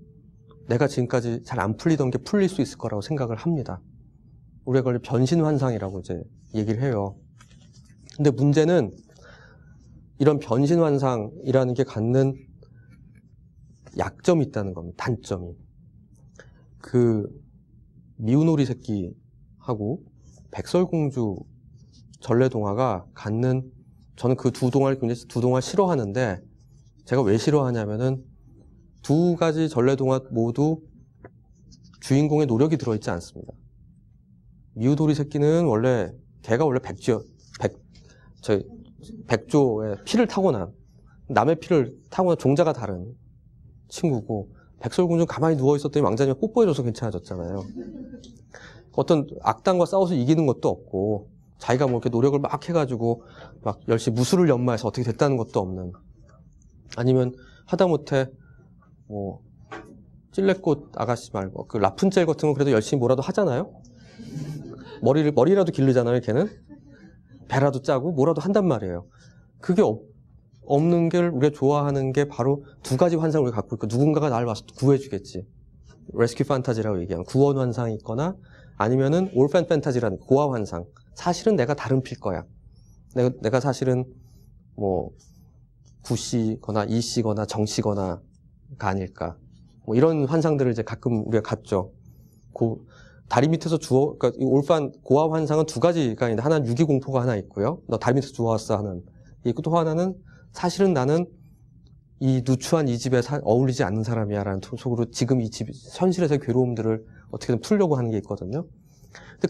Speaker 1: 내가 지금까지 잘 안 풀리던 게 풀릴 수 있을 거라고 생각을 합니다. 우리가 그걸 변신 환상이라고 이제 얘기를 해요. 근데 문제는 이런 변신 환상이라는 게 갖는 약점이 있다는 겁니다. 단점이. 미운오리 새끼하고 백설공주 전래동화가 갖는, 저는 그 두 동화 싫어하는데, 제가 왜 싫어하냐면은 두 가지 전래동화 모두 주인공의 노력이 들어있지 않습니다. 미우돌이 새끼는 걔가 원래 백조의 피를 타고난, 남의 피를 타고난 종자가 다른 친구고, 백설공주는 가만히 누워있었더니 왕자님이 뽀뽀해줘서 괜찮아졌잖아요. 어떤 악당과 싸워서 이기는 것도 없고, 자기가 이렇게 노력을 막 해가지고, 열심히 무술을 연마해서 어떻게 됐다는 것도 없는. 아니면, 하다못해, 찔레꽃 아가씨 말고, 라푼젤 같은 건 그래도 열심히 뭐라도 하잖아요? 머리라도 기르잖아요, 걔는? 배라도 짜고 뭐라도 한단 말이에요. 그게 없는 게 우리가 좋아하는 게 바로 두 가지 환상을 우리가 갖고 있고, 누군가가 나를 와서 구해주겠지. 레스큐 판타지라고 얘기하는 구원 환상이 있거나, 아니면은 올펜 판타지라는 고아 환상. 사실은 내가 다른 필 거야. 내가 사실은 구씨거나 이씨거나 정씨거나가 아닐까. 뭐 이런 환상들을 이제 가끔 우리가 갖죠. 다리 밑에서 그러니까 이 올판 고아 환상은 두 가지가 있는데, 하나는 유기공포가 하나 있고요. 너 다리 밑에서 주워왔어 하는. 있고 또 하나는 사실은 나는 이 누추한 이 집에 어울리지 않는 사람이야라는 속으로 지금 이 집, 현실에서의 괴로움들을 어떻게든 풀려고 하는 게 있거든요. 근데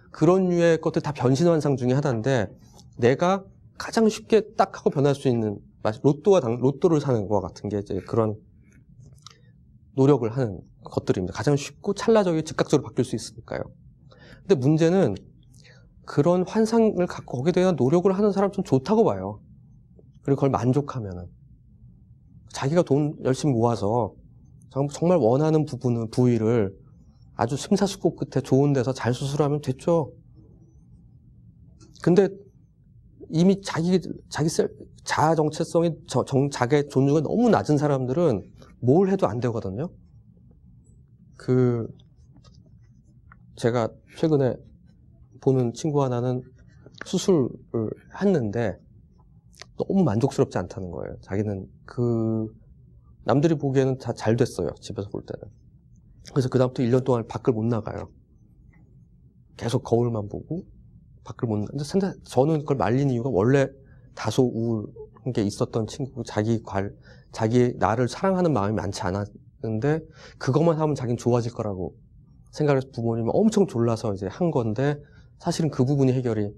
Speaker 1: 그런 류의 것들 다 변신 환상 중에 하나인데, 내가 가장 쉽게 딱 하고 변할 수 있는, 로또를 사는 것과 같은 게 이제 그런 노력을 하는 것들입니다. 가장 쉽고 찰나적이고 즉각적으로 바뀔 수 있으니까요. 근데 문제는 그런 환상을 갖고 거기에 대한 노력을 하는 사람 좀 좋다고 봐요. 그리고 그걸 만족하면은. 자기가 돈 열심히 모아서 정말 원하는 부위를 아주 심사숙고 끝에 좋은 데서 잘 수술하면 됐죠. 근데 이미 자기 자아 정체성이 자기의 존중이 너무 낮은 사람들은 뭘 해도 안 되거든요. 제가 최근에 보는 친구 하나는 수술을 했는데 너무 만족스럽지 않다는 거예요. 자기는 남들이 보기에는 다 잘 됐어요. 집에서 볼 때는. 그래서 그다음부터 1년 동안 밖을 못 나가요. 계속 거울만 보고 밖을 못 나가요. 근데 저는 그걸 말린 이유가 원래 다소 우울한 게 있었던 친구고 자기 나를 사랑하는 마음이 많지 않았는데 그것만 하면 자기는 좋아질 거라고 생각해서 부모님은 엄청 졸라서 이제 한 건데 사실은 그 부분이 해결이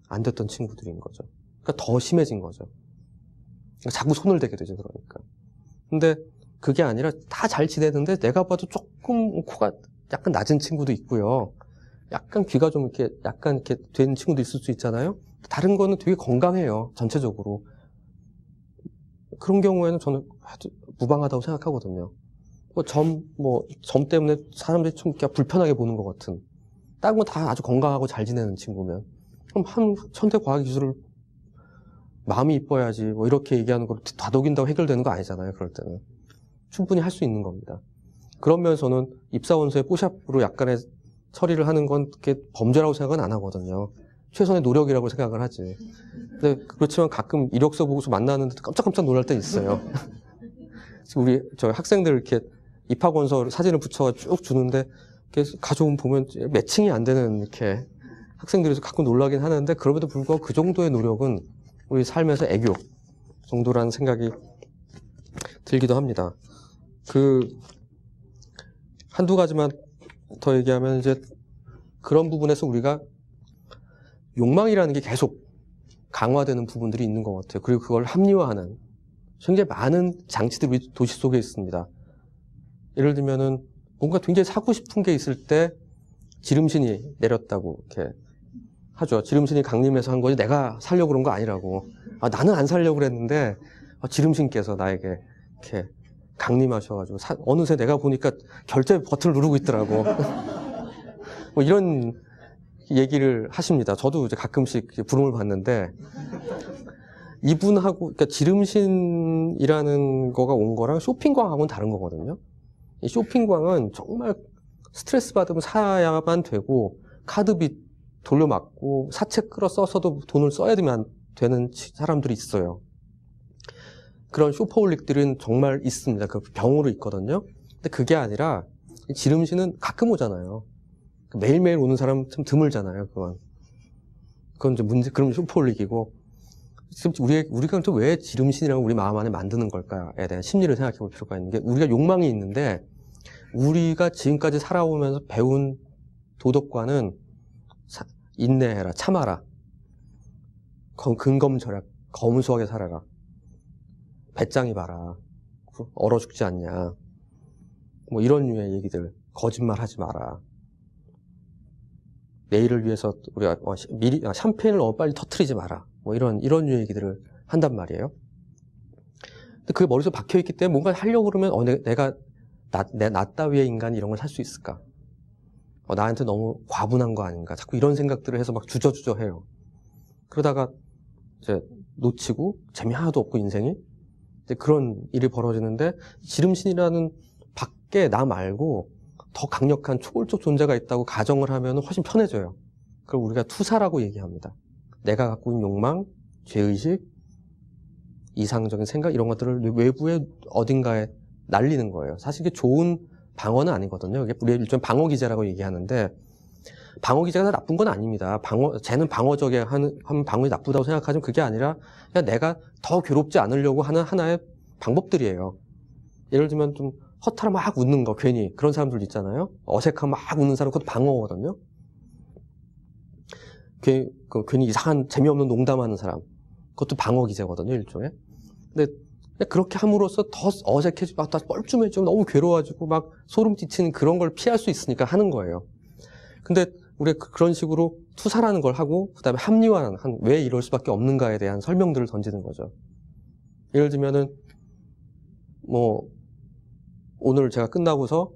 Speaker 1: 안 됐던 친구들인 거죠. 그러니까 더 심해진 거죠. 그러니까 자꾸 손을 대게 되죠, 그러니까. 근데 그게 아니라 다 잘 지내는데 내가 봐도 조금 코가 약간 낮은 친구도 있고요. 약간 귀가 좀 이렇게 약간 이렇게 된 친구도 있을 수 있잖아요. 다른 거는 되게 건강해요, 전체적으로. 그런 경우에는 저는 무방하다고 생각하거든요. 점 때문에 사람들이 좀 이렇게 불편하게 보는 것 같은. 다른 건 다 아주 건강하고 잘 지내는 친구면. 그럼 현대과학기술을 마음이 이뻐야지 뭐 이렇게 얘기하는 걸 다독인다고 해결되는 거 아니잖아요. 그럴 때는 충분히 할 수 있는 겁니다. 그런 면에서는 입사원서의 뽀샵으로 약간의 처리를 하는 건 그게 범죄라고 생각은 안 하거든요. 최선의 노력이라고 생각을 하지. 근데 그렇지만 가끔 이력서 보고서 만나는데 깜짝깜짝 놀랄 때 있어요. 지금 저희 학생들 이렇게 입학원서 사진을 붙여 쭉 주는데 이렇게 가져오면 보면 매칭이 안 되는 이렇게 학생들이 가끔 놀라긴 하는데 그럼에도 불구하고 그 정도의 노력은 우리 삶에서 애교 정도라는 생각이 들기도 합니다. 한두 가지만 더 얘기하면 이제 그런 부분에서 우리가 욕망이라는 게 계속 강화되는 부분들이 있는 것 같아요. 그리고 그걸 합리화하는 굉장히 많은 장치들이 도시 속에 있습니다. 예를 들면은 뭔가 굉장히 사고 싶은 게 있을 때 지름신이 내렸다고 이렇게 하죠. 지름신이 강림해서 한 거지 내가 살려고 그런 거 아니라고. 나는 안 살려고 그랬는데 지름신께서 나에게 이렇게 강림하셔가지고 어느새 내가 보니까 결제 버튼을 누르고 있더라고. 뭐 이런 얘기를 하십니다. 저도 이제 가끔씩 부름을 받는데 이분하고 그러니까 지름신이라는 거가 온 거랑 쇼핑광하고는 다른 거거든요. 이 쇼핑광은 정말 스트레스 받으면 사야만 되고 카드빚 돌려막고 사채 끌어 써서도 돈을 써야 되는 사람들이 있어요. 그런 쇼퍼홀릭들은 정말 있습니다. 그 병으로 있거든요. 근데 그게 아니라 지름신은 가끔 오잖아요. 매일매일 오는 사람 참 드물잖아요. 그건 이제 그럼 쇼퍼홀릭이고 지금 우리가 또 왜 지름신이라고 우리 마음 안에 만드는 걸까에 대한 심리를 생각해 볼 필요가 있는 게 우리가 욕망이 있는데 우리가 지금까지 살아오면서 배운 도덕과는 인내해라, 참아라, 근검절약, 검소하게 살아라, 배짱이 봐라, 얼어 죽지 않냐, 뭐 이런 류의 얘기들, 거짓말하지 마라, 내일을 위해서 우리가 미리 샴페인을 너무 빨리 터트리지 마라, 뭐 이런 류의 얘기들을 한단 말이에요. 근데 그게 머릿속에 박혀 있기 때문에 뭔가 하려고 그러면 내가 나 따위의 인간이 이런 걸 살 수 있을까? 나한테 너무 과분한 거 아닌가? 자꾸 이런 생각들을 해서 막 주저주저 해요. 그러다가 이제 놓치고 재미 하나도 없고 인생이 이제 그런 일이 벌어지는데 지름신이라는 밖에 나 말고 더 강력한 초월적 존재가 있다고 가정을 하면 훨씬 편해져요. 그걸 우리가 투사라고 얘기합니다. 내가 갖고 있는 욕망, 죄의식, 이상적인 생각 이런 것들을 외부의 어딘가에 날리는 거예요. 사실 이게 좋은 방어는 아니거든요. 이게 우리 일종의 방어 기제라고 얘기하는데 방어 기제가 나쁜 건 아닙니다. 쟤는 방어적에 하면 방어이 나쁘다고 생각하지만 그게 아니라 그냥 내가 더 괴롭지 않으려고 하는 하나의 방법들이에요. 예를 들면 좀 허탈하 막 웃는 거 괜히 그런 사람들 있잖아요. 어색하면 막 웃는 사람 그것도 방어거든요. 괜히 이상한 재미없는 농담하는 사람 그것도 방어 기제거든요. 일종의. 근데 그렇게 함으로써 더 어색해지고 막 더 뻘쭘해지고 너무 괴로워지고 막 소름 끼치는 그런 걸 피할 수 있으니까 하는 거예요. 근데 우리가 그런 식으로 투사라는 걸 하고 그다음에 합리화는 왜 이럴 수밖에 없는가에 대한 설명들을 던지는 거죠. 예를 들면은 뭐 오늘 제가 끝나고서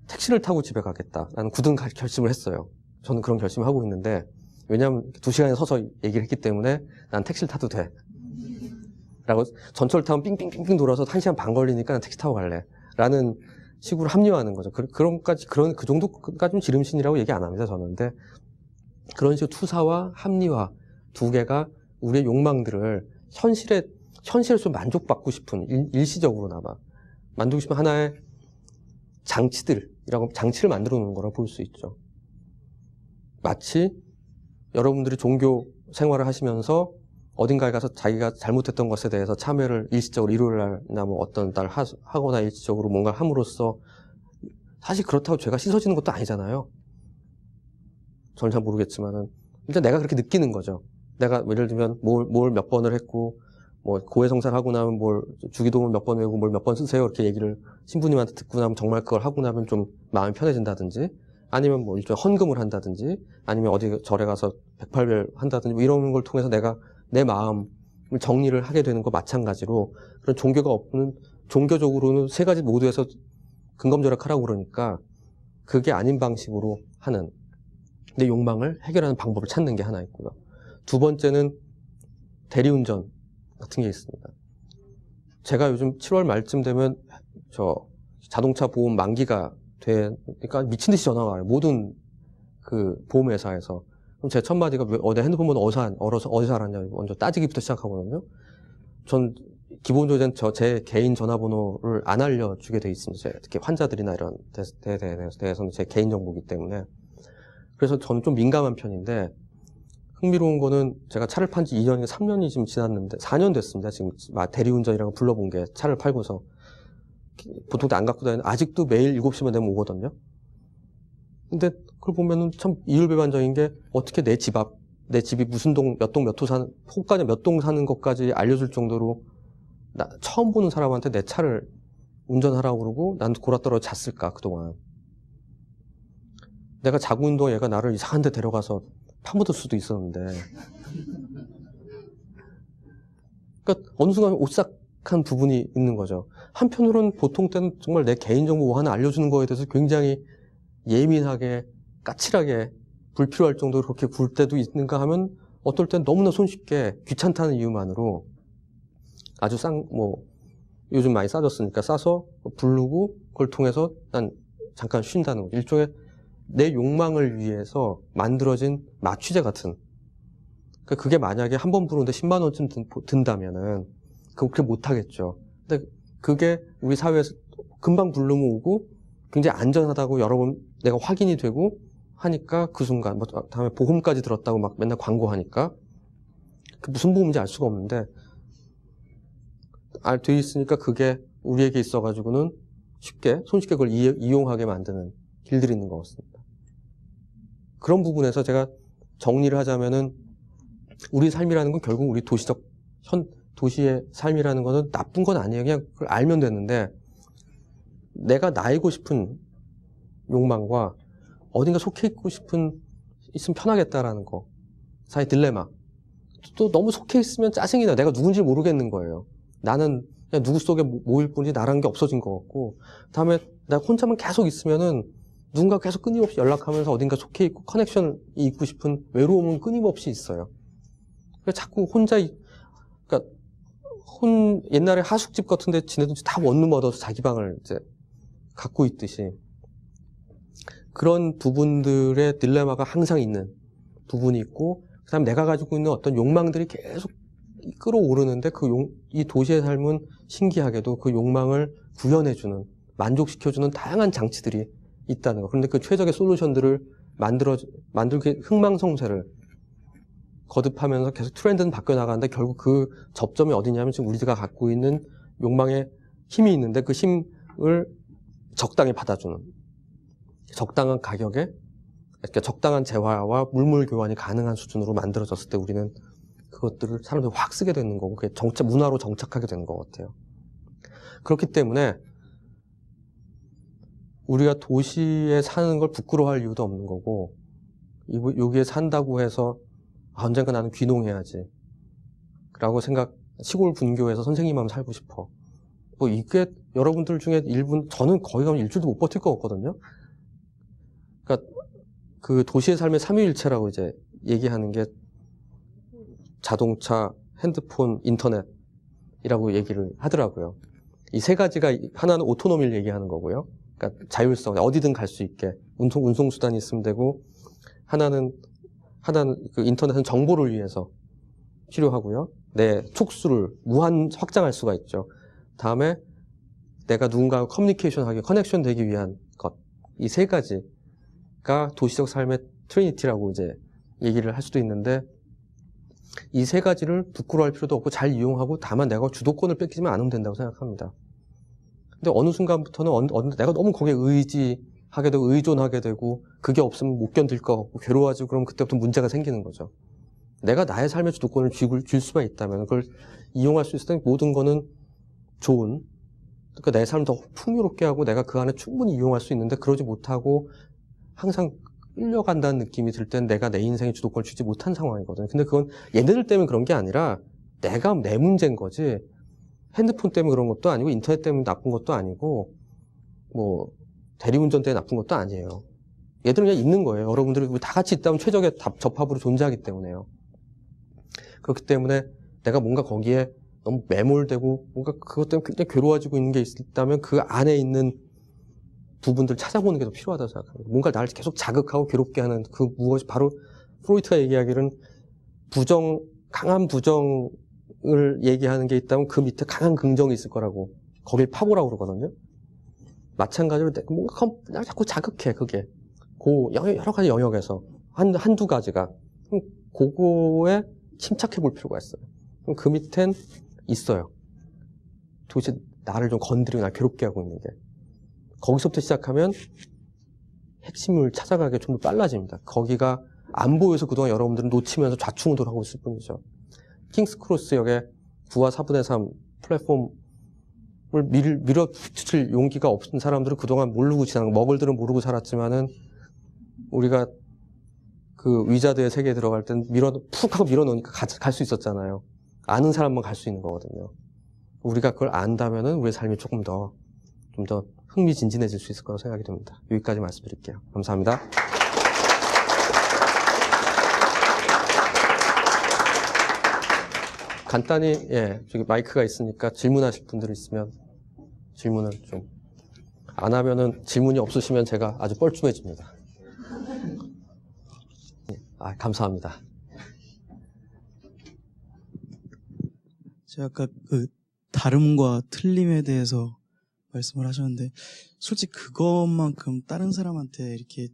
Speaker 1: 택시를 타고 집에 가겠다라는 굳은 결심을 했어요. 저는 그런 결심을 하고 있는데 왜냐하면 2시간에 서서 얘기를 했기 때문에 난 택시를 타도 돼. 라고 전철 타면 삥삥삥삥 돌아서 1시간 반 걸리니까 난 택시 타고 갈래. 라는 식으로 합리화하는 거죠. 그 정도까지는 지름신이라고 얘기 안 합니다, 저는. 근데 그런 식으로 투사와 합리화 두 개가 우리의 욕망들을 현실에 좀 만족받고 싶은, 일시적으로나마 만들고 싶은 하나의 장치를 만들어 놓는 거라고 볼 수 있죠. 마치 여러분들이 종교 생활을 하시면서 어딘가에 가서 자기가 잘못했던 것에 대해서 참회를 일시적으로 일요일 날이나 뭐 어떤 날 하거나 일시적으로 뭔가 함으로써 사실 그렇다고 죄가 씻어지는 것도 아니잖아요. 저는 잘 모르겠지만은 일단 내가 그렇게 느끼는 거죠. 내가 예를 들면 뭘 몇 번을 했고 뭐 고해성사를 하고 나면 뭘 주기도문 몇 번 외우고 뭘 몇 번 쓰세요 이렇게 얘기를 신부님한테 듣고 나면 정말 그걸 하고 나면 좀 마음이 편해진다든지 아니면 뭐 일종의 헌금을 한다든지 아니면 어디 절에 가서 108별 한다든지 뭐 이런 걸 통해서 내가 내 마음을 정리를 하게 되는 거 마찬가지로 그런 종교가 없는 종교적으로는 세 가지 모두에서 근검절약하라고 그러니까 그게 아닌 방식으로 하는 내 욕망을 해결하는 방법을 찾는 게 하나 있고요. 두 번째는 대리운전 같은 게 있습니다. 제가 요즘 7월 말쯤 되면 자동차 보험 만기가 그러니까 미친 듯이 전화가 와요. 모든 그 보험회사에서. 그럼 제 첫 마디가 내 핸드폰 번호 어디서 알았냐 먼저 따지기부터 시작하거든요. 전 기본적으로 제 개인 전화번호를 안 알려주게 돼 있습니다. 특히 환자들이나 이런 데에 대해서는 제 개인 정보이기 때문에. 그래서 저는 좀 민감한 편인데 흥미로운 거는 제가 차를 판 지 2년이 3년이 지금 지났는데 4년 됐습니다. 지금 대리운전이라고 불러본 게 차를 팔고서 보통 때 안 갖고 다니는 아직도 매일 7시만 되면 오거든요. 근데 그걸 보면은 참 이율배반적인 게 어떻게 내 집이 무슨 몇 호 사는 호까지 몇 동 사는 것까지 알려줄 정도로 처음 보는 사람한테 내 차를 운전하라고 그러고 난 골아떨어 잤을까 그동안. 내가 자고 있는 동안 얘가 나를 이상한 데 데려가서 파묻을 수도 있었는데 그러니까 어느 순간 오싹한 부분이 있는 거죠. 한편으로는 보통 때는 정말 내 개인정보 하나 알려주는 거에 대해서 굉장히 예민하게 까칠하게 불필요할 정도로 그렇게 굴 때도 있는가 하면 어떨 땐 너무나 손쉽게 귀찮다는 이유만으로 아주 요즘 많이 싸졌으니까 싸서 부르고 그걸 통해서 난 잠깐 쉰다는 거죠. 일종의 내 욕망을 위해서 만들어진 마취제 같은. 그러니까 그게 만약에 한 번 부르는데 10만 원쯤 든다면은 그렇게 못하겠죠. 근데 그게 우리 사회에서 금방 부르면 오고 굉장히 안전하다고 여러 번 내가 확인이 되고 하니까 그 순간 다음에 보험까지 들었다고 막 맨날 광고하니까 그 무슨 보험인지 알 수가 없는데 돼 있으니까 그게 우리에게 있어가지고는 손쉽게 그걸 이용하게 만드는 길들이 있는 것 같습니다. 그런 부분에서 제가 정리를 하자면은 우리 삶이라는 건 결국 우리 도시의 삶이라는 거는 나쁜 건 아니에요. 그냥 그걸 알면 되는데 내가 나이고 싶은 욕망과 어딘가 속해 있으면 편하겠다라는 거 사이 딜레마. 또 너무 속해 있으면 짜증이 나. 내가 누군지 모르겠는 거예요. 나는 그냥 누구 속에 모일 뿐이지 나라는 게 없어진 것 같고 다음에 내가 혼자만 계속 있으면은 누군가 계속 끊임없이 연락하면서 어딘가 속해 있고 커넥션이 있고 싶은 외로움은 끊임없이 있어요. 그래서 자꾸 그러니까 옛날에 하숙집 같은 데 지내든지 다 원룸 얻어서 자기 방을 이제 갖고 있듯이 그런 부분들의 딜레마가 항상 있는 부분이 있고 그다음에 내가 가지고 있는 어떤 욕망들이 계속 끌어오르는데 이 도시의 삶은 신기하게도 그 욕망을 구현해주는, 만족시켜주는 다양한 장치들이 있다는 거. 그런데 그 최적의 솔루션들을 만들기 흥망성쇠를 거듭하면서 계속 트렌드는 바뀌어 나가는데 결국 그 접점이 어디냐면 지금 우리가 갖고 있는 욕망의 힘이 있는데 그 힘을 적당히 받아주는, 적당한 가격에 그러니까 적당한 재화와 물물 교환이 가능한 수준으로 만들어졌을 때 우리는 그것들을 사람들이 확 쓰게 되는 거고 그게 문화로 정착하게 되는 것 같아요. 그렇기 때문에 우리가 도시에 사는 걸 부끄러워할 이유도 없는 거고 여기에 산다고 해서 언젠가 나는 귀농해야지 라고 시골 분교에서 선생님하면 살고 싶어. 뭐 이게 여러분들 중에 저는 거기 가면 일주일도 못 버틸 것 같거든요. 그러니까 그 도시의 삶의 삼위일체라고 이제 얘기하는 게 자동차, 핸드폰, 인터넷이라고 얘기를 하더라고요. 이 세 가지가 하나는 오토노미를 얘기하는 거고요. 그러니까 자율성, 어디든 갈 수 있게 운송수단이 있으면 되고 하나는 그 인터넷은 정보를 위해서 필요하고요. 내 촉수를 무한 확장할 수가 있죠. 다음에 내가 누군가와 커뮤니케이션하기, 커넥션 되기 위한 것. 이 세 가지가 도시적 삶의 트리니티라고 이제 얘기를 할 수도 있는데 이 세 가지를 부끄러워할 필요도 없고 잘 이용하고 다만 내가 주도권을 뺏기지만 않으면 된다고 생각합니다. 근데 어느 순간부터는 내가 너무 거기에 의지하게 되고 의존하게 되고 그게 없으면 못 견딜 것 같고 괴로워지고 그러면 그때부터 문제가 생기는 거죠. 내가 나의 삶의 주도권을 줄 수만 있다면 그걸 이용할 수 있을 때 모든 거는 좋은 그러니까 내 삶을 더 풍요롭게 하고 내가 그 안에 충분히 이용할 수 있는데 그러지 못하고 항상 끌려간다는 느낌이 들 땐 내가 내 인생의 주도권을 주지 못한 상황이거든요. 근데 그건 얘네들 때문에 그런 게 아니라 내가 내 문제인 거지 핸드폰 때문에 그런 것도 아니고 인터넷 때문에 나쁜 것도 아니고 뭐 대리운전 때문에 나쁜 것도 아니에요. 얘들은 그냥 있는 거예요. 여러분들이 다 같이 있다면 최적의 접합으로 존재하기 때문에요. 그렇기 때문에 내가 뭔가 거기에 너무 매몰되고 뭔가 그것 때문에 굉장히 괴로워지고 있는 게 있다면 그 안에 있는 부분들 찾아보는 게 더 필요하다고 생각합니다. 뭔가 나를 계속 자극하고 괴롭게 하는 그 무엇이 바로 프로이트가 얘기하기로는 강한 부정을 얘기하는 게 있다면 그 밑에 강한 긍정이 있을 거라고 거길 파보라고 그러거든요. 마찬가지로 뭔가 날 자꾸 자극해 그게 여러 가지 영역에서 한두 가지가 그거에 침착해 볼 필요가 있어요. 그럼 그 밑엔 있어요. 도대체 나를 좀 건드리고 날 괴롭게 하고 있는 게 거기서부터 시작하면 핵심을 찾아가기 좀 더 빨라집니다. 거기가 안 보여서 그동안 여러분들은 놓치면서 좌충우돌하고 있을 뿐이죠. 킹스크로스 역의 9와 4분의 3 플랫폼을 밀어붙일 용기가 없는 사람들은 그동안 모르고 지나간 먹을들은 모르고 살았지만은 우리가 그 위자드의 세계에 들어갈 땐 푹 하고 밀어넣으니까 갈 수 있었잖아요. 아는 사람만 갈 수 있는 거거든요. 우리가 그걸 안다면은 우리의 삶이 좀 더 흥미진진해질 수 있을 거라고 생각이 듭니다. 여기까지 말씀드릴게요. 감사합니다. 간단히 저기 마이크가 있으니까 질문하실 분들 있으면 질문을 좀 안 하면은 질문이 없으시면 제가 아주 뻘쭘해집니다. 감사합니다.
Speaker 2: 제가 아까 그 다름과 틀림에 대해서 말씀을 하셨는데 솔직히 그것만큼 다른 사람한테 이렇게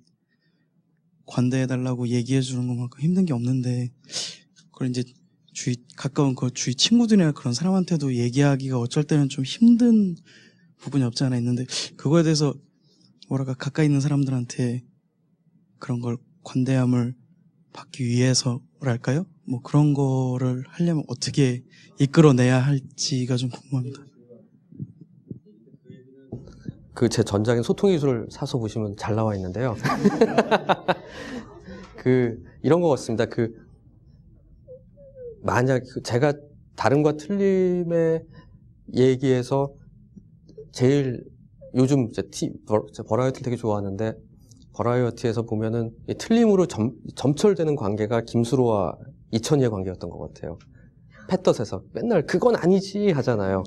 Speaker 2: 관대해달라고 얘기해 주는 것만큼 힘든 게 없는데 그걸 이제 가까운 그 주위 친구들이나 그런 사람한테도 얘기하기가 어쩔 때는 좀 힘든 부분이 없지 않아 있는데 그거에 대해서 가까이 있는 사람들한테 그런 걸 관대함을 받기 위해서랄까요? 뭐 그런 거를 하려면 어떻게 이끌어내야 할지가 좀 궁금합니다.
Speaker 1: 제 전작인 소통기술을 사서 보시면 잘 나와 있는데요. 이런 것 같습니다. 만약 제가 다름과 틀림의 얘기에서 제일 요즘 버라이어티를 되게 좋아하는데 버라이어티에서 보면은 틀림으로 점철되는 관계가 김수로와 이천희의 관계였던 것 같아요. 패럿에서 맨날 그건 아니지 하잖아요.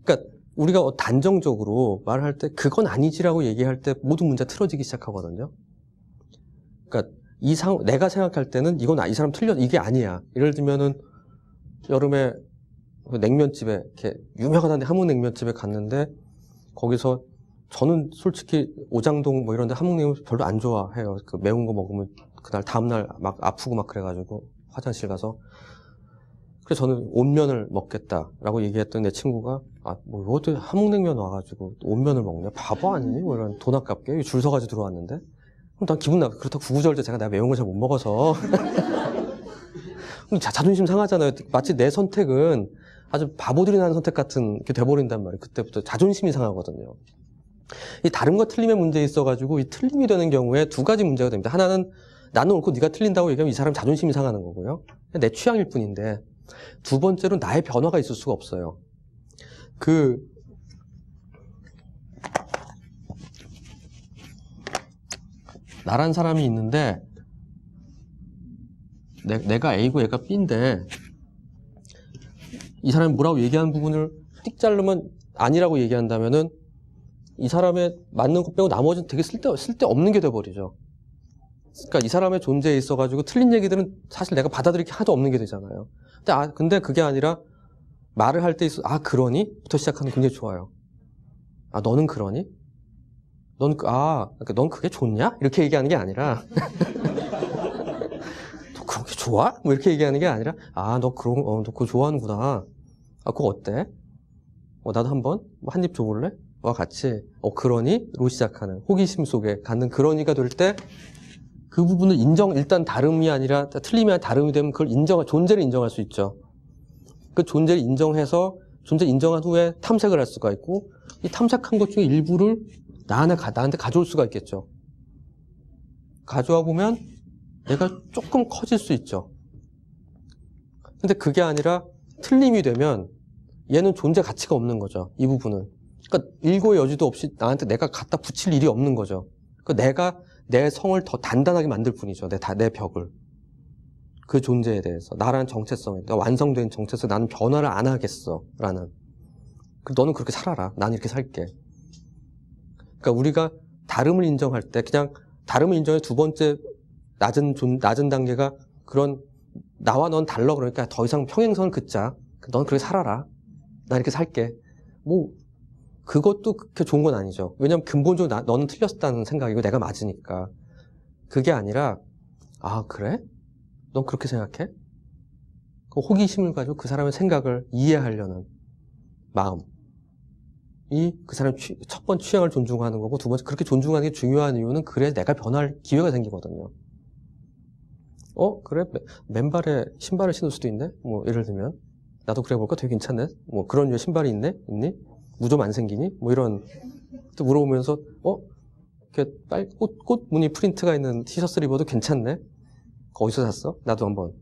Speaker 1: 그러니까 우리가 단정적으로 말할 때 그건 아니지라고 얘기할 때 모든 문제가 틀어지기 시작하거든요. 그러니까 내가 생각할 때는 이 사람 틀려 이게 아니야. 예를 들면은 여름에 냉면집에 이렇게 유명한 함흥냉면집에 갔는데 거기서 저는 솔직히 오장동 뭐 이런데 함흥냉면 별로 안 좋아해요. 그 매운 거 먹으면 그날 다음날 막 아프고 막 그래가지고 화장실 가서 그래서 저는 온면을 먹겠다라고 얘기했더니 내 친구가 뭐 이것도 함흥냉면 와가지고 온면을 먹냐 바보 아니니? 뭐 이런 돈 아깝게 줄 서가지고 들어왔는데 그럼 난 기분 나빠. 그렇다고 구구절절 제가 내가 매운 걸 잘 못 먹어서 자존심 상하잖아요. 마치 내 선택은 아주 바보들이 하는 선택 같은 게 돼버린단 말이에요. 그때부터 자존심이 상하거든요. 이 다른과 틀림의 문제에 있어가지고 이 틀림이 되는 경우에 두 가지 문제가 됩니다. 하나는 나는 옳고 네가 틀린다고 얘기하면 이 사람 자존심이 상하는 거고요. 내 취향일 뿐인데 두 번째로 나의 변화가 있을 수가 없어요. 나란 사람이 있는데 내가 A고 얘가 B인데 이 사람이 뭐라고 얘기하는 부분을 띡 자르면 아니라고 얘기한다면은 이 사람의 맞는 것 빼고 나머지는 되게 쓸데없는 게 돼버리죠. 그러니까 이 사람의 존재에 있어가지고 틀린 얘기들은 사실 내가 받아들일 게 하나도 없는 게 되잖아요. 근데 그게 아니라 말을 할 때 있어 그러니? 부터 시작하는 게 굉장히 좋아요. 너는 그러니? 그러니까 넌 그게 좋냐? 이렇게 얘기하는 게 아니라 너 그런 게 좋아? 뭐 이렇게 얘기하는 게 아니라 너 그거 좋아하는구나. 그거 어때? 나도 한번 한 입 줘볼래? 와 같이 그러니? 로 시작하는 호기심 속에 갖는 그러니가 될 때 그 부분을 일단 다름이 아니라 틀림이 아니라 다름이 되면 그걸 존재를 인정할 수 있죠. 그 존재를 인정해서 존재 인정한 후에 탐색을 할 수가 있고 이 탐색한 것 중에 일부를 나한테 가져올 수가 있겠죠. 가져와 보면 내가 조금 커질 수 있죠. 근데 그게 아니라 틀림이 되면 얘는 존재 가치가 없는 거죠. 이 부분은. 그러니까 일고의 여지도 없이 나한테 내가 갖다 붙일 일이 없는 거죠. 그러니까 내가 내 성을 더 단단하게 만들 뿐이죠. 내 벽을. 그 존재에 대해서. 나라는 정체성에, 완성된 정체성, 나는 변화를 안 하겠어. 라는. 너는 그렇게 살아라. 난 이렇게 살게. 그러니까 우리가 다름을 인정할 때, 그냥 다름을 인정해 두 번째 낮은 단계가 그런, 나와 넌 달라. 그러니까 더 이상 평행선을 긋자. 넌 그렇게 살아라. 난 이렇게 살게. 그것도 그렇게 좋은 건 아니죠. 왜냐면 근본적으로 너는 틀렸다는 생각이고 내가 맞으니까. 그게 아니라 그래? 넌 그렇게 생각해? 그 호기심을 가지고 그 사람의 생각을 이해하려는 마음이 그 사람의 첫 번째 취향을 존중하는 거고 두 번째 그렇게 존중하는 게 중요한 이유는 그래 내가 변할 기회가 생기거든요. 그래? 맨발에 신발을 신을 수도 있네? 예를 들면 나도 그래 볼까? 되게 괜찮네? 그런 류의 신발이 있니? 무좀 안 생기니? 이런 또 물어보면서 이렇게 꽃 무늬 프린트가 있는 티셔츠를 입어도 괜찮네? 어디서 샀어? 나도 한번.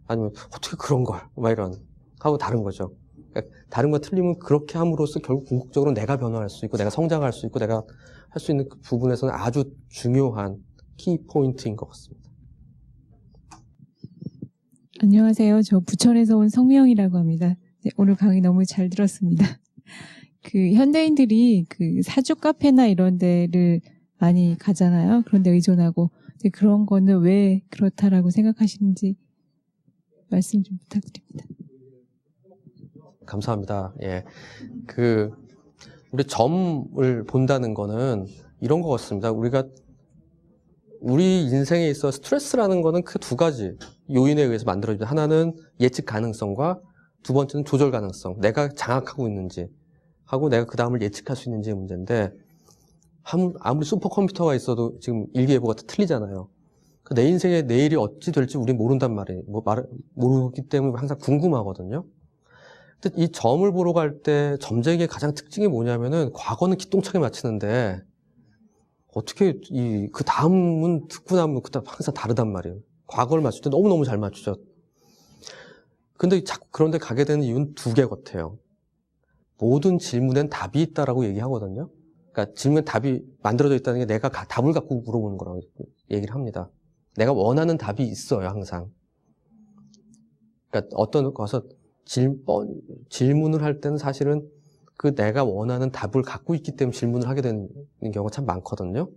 Speaker 1: 아니면 어떻게 그런 걸? 이런 하고 다른 거죠. 그러니까 다른과 틀림은 그렇게 함으로써 결국 궁극적으로 내가 변화할 수 있고 내가 성장할 수 있고 내가 할 수 있는 그 부분에서는 아주 중요한 키 포인트인 것 같습니다.
Speaker 3: 안녕하세요. 저 부천에서 온 성미영이라고 합니다. 네, 오늘 강의 너무 잘 들었습니다. 현대인들이 사주 카페나 이런 데를 많이 가잖아요. 그런데 의존하고. 그런 거는 왜 그렇다라고 생각하시는지 말씀 좀 부탁드립니다.
Speaker 1: 감사합니다. 예. 우리 점을 본다는 거는 이런 것 같습니다. 우리 인생에 있어 스트레스라는 거는 그 두 가지 요인에 의해서 만들어집니다. 하나는 예측 가능성과 두 번째는 조절 가능성. 내가 장악하고 있는지 하고 내가 그 다음을 예측할 수 있는지의 문제인데 아무리 슈퍼컴퓨터가 있어도 지금 일기예보가 다 틀리잖아요. 내 인생의 내일이 어찌 될지 우린 모른단 말이에요. 모르기 때문에 항상 궁금하거든요. 근데 이 점을 보러 갈 때 점쟁이의 가장 특징이 뭐냐면은 과거는 기똥차게 맞히는데 어떻게 그 다음은 듣고 나면 그다음 항상 다르단 말이에요. 과거를 맞출 때 너무너무 잘 맞추죠. 근데 자꾸 그런데 가게 되는 이유는 두 개 같아요. 모든 질문엔 답이 있다라고 얘기하거든요. 그러니까 질문에 답이 만들어져 있다는 게 내가 답을 갖고 물어보는 거라고 얘기를 합니다. 내가 원하는 답이 있어요, 항상. 그러니까 어떤 것을 질문을 할 때는 사실은 그 내가 원하는 답을 갖고 있기 때문에 질문을 하게 되는 경우가 참 많거든요.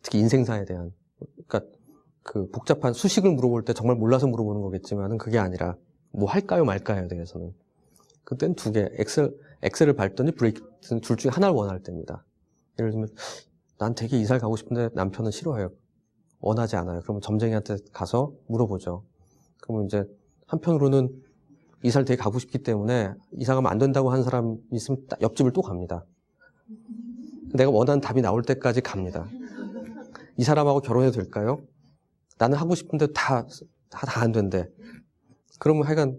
Speaker 1: 특히 인생사에 대한. 그러니까 복잡한 수식을 물어볼 때 정말 몰라서 물어보는 거겠지만은 그게 아니라 뭐 할까요 말까요에 대해서는. 그때는 두 개, 엑셀을 밟든지 브레이크 둘 중에 하나를 원할 때입니다. 예를 들면 난 되게 이사를 가고 싶은데 남편은 싫어해요. 원하지 않아요. 그러면 점쟁이한테 가서 물어보죠. 그러면 이제 한편으로는 이사를 되게 가고 싶기 때문에 이사 가면 안 된다고 하는 사람이 있으면 옆집을 또 갑니다. 내가 원하는 답이 나올 때까지 갑니다. 이 사람하고 결혼해도 될까요? 나는 하고 싶은데 다 안 된대. 그러면 하여간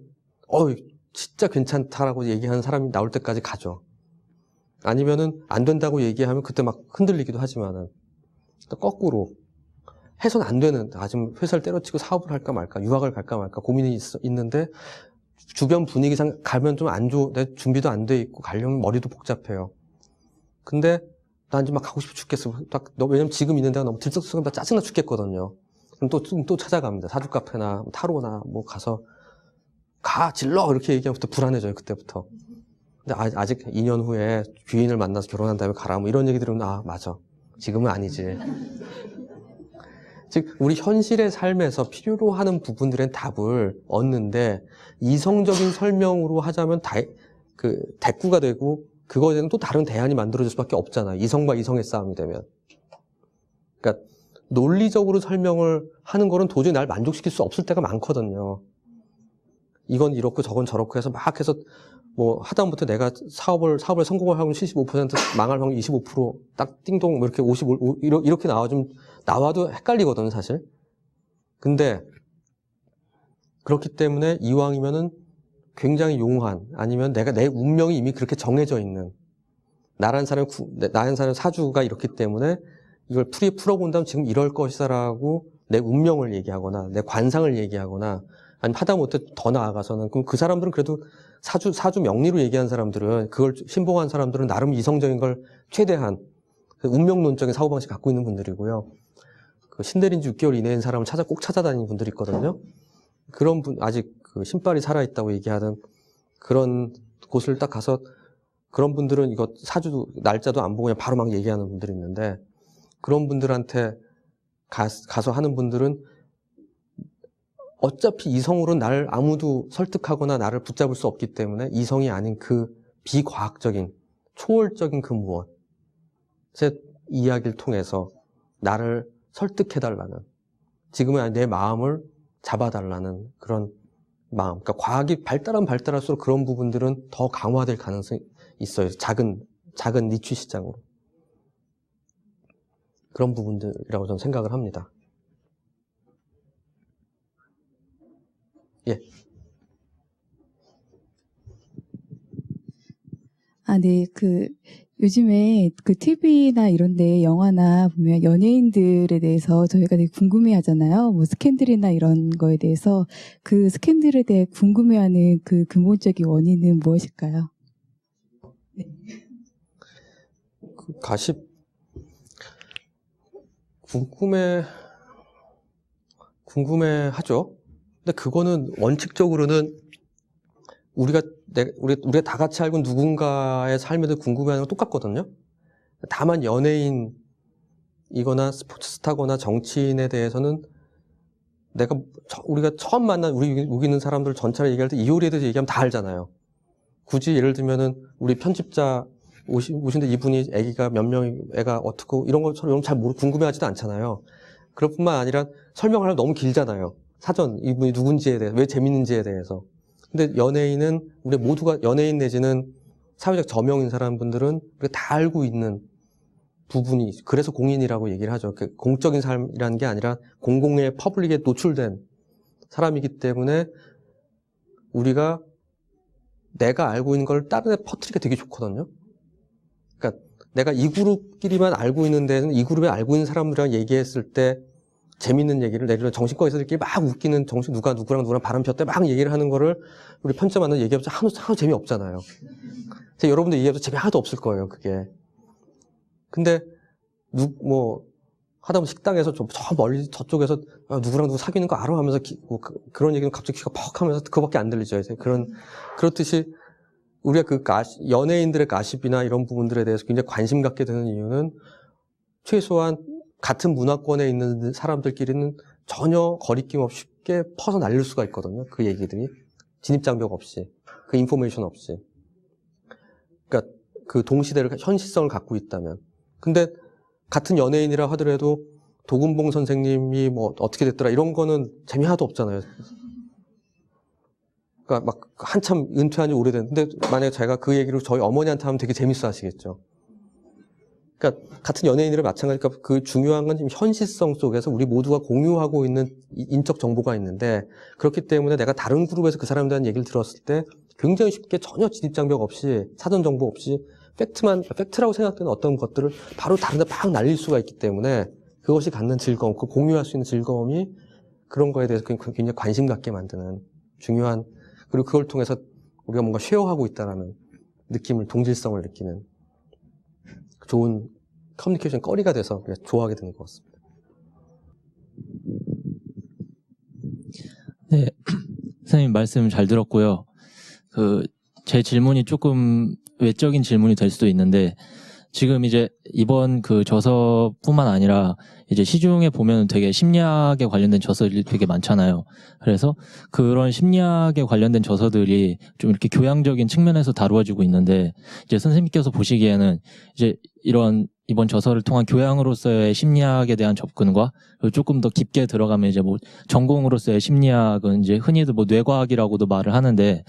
Speaker 1: 진짜 괜찮다라고 얘기하는 사람이 나올 때까지 가죠. 아니면은 안 된다고 얘기하면 그때 막 흔들리기도 하지만은 또 거꾸로 해서는 안 되는, 지금 회사를 때려치고 사업을 할까 말까, 유학을 갈까 말까 고민이 있는데 주변 분위기상 가면 좀 안 좋고 내 준비도 안 돼 있고 가려면 머리도 복잡해요. 근데 난 이제 막 가고 싶어 죽겠어. 왜냐면 지금 있는 데가 너무 들썩들썩하다 짜증나 죽겠거든요. 그럼 또 찾아갑니다. 사주 카페나 타로나 뭐 가서 질러 이렇게 얘기하면 또 불안해져요. 그때부터. 근데 아직 2년 후에 귀인을 만나서 결혼한 다음에 가라 뭐 이런 얘기 들으면 맞아. 지금은 아니지. 즉 우리 현실의 삶에서 필요로 하는 부분들의 답을 얻는데 이성적인 설명으로 하자면 대꾸가 되고 그거에 대한 또 다른 대안이 만들어질 수밖에 없잖아요. 이성과 이성의 싸움이 되면. 그러니까 논리적으로 설명을 하는 거는 도저히 날 만족시킬 수 없을 때가 많거든요. 이건 이렇고 저건 저렇고 해서 막 해서 뭐 하다못해 내가 사업을 성공을 하면 75% 망할 확률 25%딱 띵동 뭐 이렇게 55 이렇게 나와도 헷갈리거든요, 사실. 근데 그렇기 때문에 이왕이면은 굉장히 용한 아니면 내 운명이 이미 그렇게 정해져 있는 나라는 사람 사주가 이렇기 때문에 이걸 풀어본다면 지금 이럴 것이다라고 내 운명을 얘기하거나 내 관상을 얘기하거나 아니면 하다못해 더 나아가서는 그럼 그 사람들은 그래도 사주 명리로 얘기한 사람들은 그걸 신봉한 사람들은 나름 이성적인 걸 최대한 운명론적인 사고방식 갖고 있는 분들이고요. 그 신내린 지 6개월 이내인 사람을 꼭 찾아다니는 분들이 있거든요. 그런 분 아직 그 신발이 살아있다고 얘기하는 그런 곳을 딱 가서 그런 분들은 이거 사주 날짜도 안 보고 그냥 바로 막 얘기하는 분들이 있는데 그런 분들한테 가서 하는 분들은 어차피 이성으로는 나를 아무도 설득하거나 나를 붙잡을 수 없기 때문에 이성이 아닌 그 비과학적인 초월적인 그 무엇의 이야기를 통해서 나를 설득해달라는 지금은 내 마음을 잡아달라는 그런 마음. 그러니까 과학이 발달하면 발달할수록 그런 부분들은 더 강화될 가능성이 있어요. 작은 니치 시장으로. 그런 부분들이라고 저는 생각을 합니다. 예.
Speaker 4: 네, 요즘에 TV나 이런데 영화나 보면 연예인들에 대해서 저희가 되게 궁금해 하잖아요. 뭐 스캔들이나 이런 거에 대해서 그 스캔들에 대해 궁금해하는 그 근본적인 원인은 무엇일까요? 네.
Speaker 1: 그 가십 궁금해하죠. 근데 그거는 원칙적으로는 우리가 다 같이 알고 누군가의 삶에도 궁금해하는 건 똑같거든요. 다만 연예인이거나 스포츠 스타거나 정치인에 대해서는 우리가 처음 만난 우리 여기 있는 사람들 전체를 얘기할 때 이효리에 대해서 얘기하면 다 알잖아요. 굳이 예를 들면은 우리 편집자 오신데 이분이 애가 몇 명이 애가 어떻고 이런 것처럼 잘 궁금해하지도 않잖아요. 그럴 뿐만 아니라 설명을 하면 너무 길잖아요. 사전 이분이 누군지에 대해서 왜 재밌는지에 대해서. 근데 연예인은 우리 모두가 연예인 내지는 사회적 저명인 사람분들은 우리가 다 알고 있는 부분이 그래서 공인이라고 얘기를 하죠. 그 공적인 삶이라는 게 아니라 공공의 퍼블릭에 노출된 사람이기 때문에 우리가 내가 알고 있는 걸 다른 애 퍼뜨리기가 되게 좋거든요. 그러니까 내가 이 그룹끼리만 알고 있는 데는 이 그룹에 알고 있는 사람들이랑 얘기했을 때 재밌는 얘기를 예를 들어 정신과 의사들끼리 막 웃기는 누구랑 바람 폈대 막 얘기를 하는 거를 우리 편집자 만나서 얘기해봤자 하나도 재미없잖아요. 여러분들 얘기해봐도 재미 하나도 없을 거예요, 그게. 근데 하다못해 식당에서 저 멀리 저쪽에서 누구랑 누구 사귀는 거 알아 하면서 그런 얘기는 갑자기 귀가 퍽 하면서 그거밖에 안 들리죠. 그렇듯이 우리가 연예인들의 가십이나 이런 부분들에 대해서 굉장히 관심 갖게 되는 이유는 최소한 같은 문화권에 있는 사람들끼리는 전혀 거리낌 없이 쉽게 퍼서 날릴 수가 있거든요. 그 얘기들이. 진입장벽 없이, 그 인포메이션 없이. 그러니까 그 동시대를 현실성을 갖고 있다면. 근데 같은 연예인이라 하더라도 도금봉 선생님이 뭐 어떻게 됐더라 이런 거는 재미 하나도 없잖아요. 그러니까 막 한참 은퇴한 지 오래됐는데 만약에 제가 그 얘기를 저희 어머니한테 하면 되게 재밌어 하시겠죠. 그러니까 같은 연예인이라 마찬가지니까 그 중요한 건 지금 현실성 속에서 우리 모두가 공유하고 있는 인적 정보가 있는데 그렇기 때문에 내가 다른 그룹에서 그 사람에 대한 얘기를 들었을 때 굉장히 쉽게 전혀 진입장벽 없이 사전 정보 없이 팩트라고 생각되는 어떤 것들을 바로 다른 데 막 날릴 수가 있기 때문에 그것이 갖는 즐거움, 그 공유할 수 있는 즐거움이 그런 거에 대해서 굉장히 관심 갖게 만드는 중요한, 그리고 그걸 통해서 우리가 뭔가 쉐어하고 있다는 느낌을, 동질성을 느끼는 좋은 커뮤니케이션 거리가 돼서 좋아하게 되는 것 같습니다.
Speaker 5: 네, 선생님 말씀 잘 들었고요. 제 질문이 조금 외적인 질문이 될 수도 있는데, 지금 이제 이번 그 저서뿐만 아니라 이제 시중에 보면 되게 심리학에 관련된 저서들이 되게 많잖아요. 그래서 그런 심리학에 관련된 저서들이 좀 이렇게 교양적인 측면에서 다루어지고 있는데, 이제 선생님께서 보시기에는 이제 이번 저서를 통한 교양으로서의 심리학에 대한 접근과 조금 더 깊게 들어가면 이제 뭐 전공으로서의 심리학은 이제 흔히들 뭐 뇌과학이라고도 말을 하는데,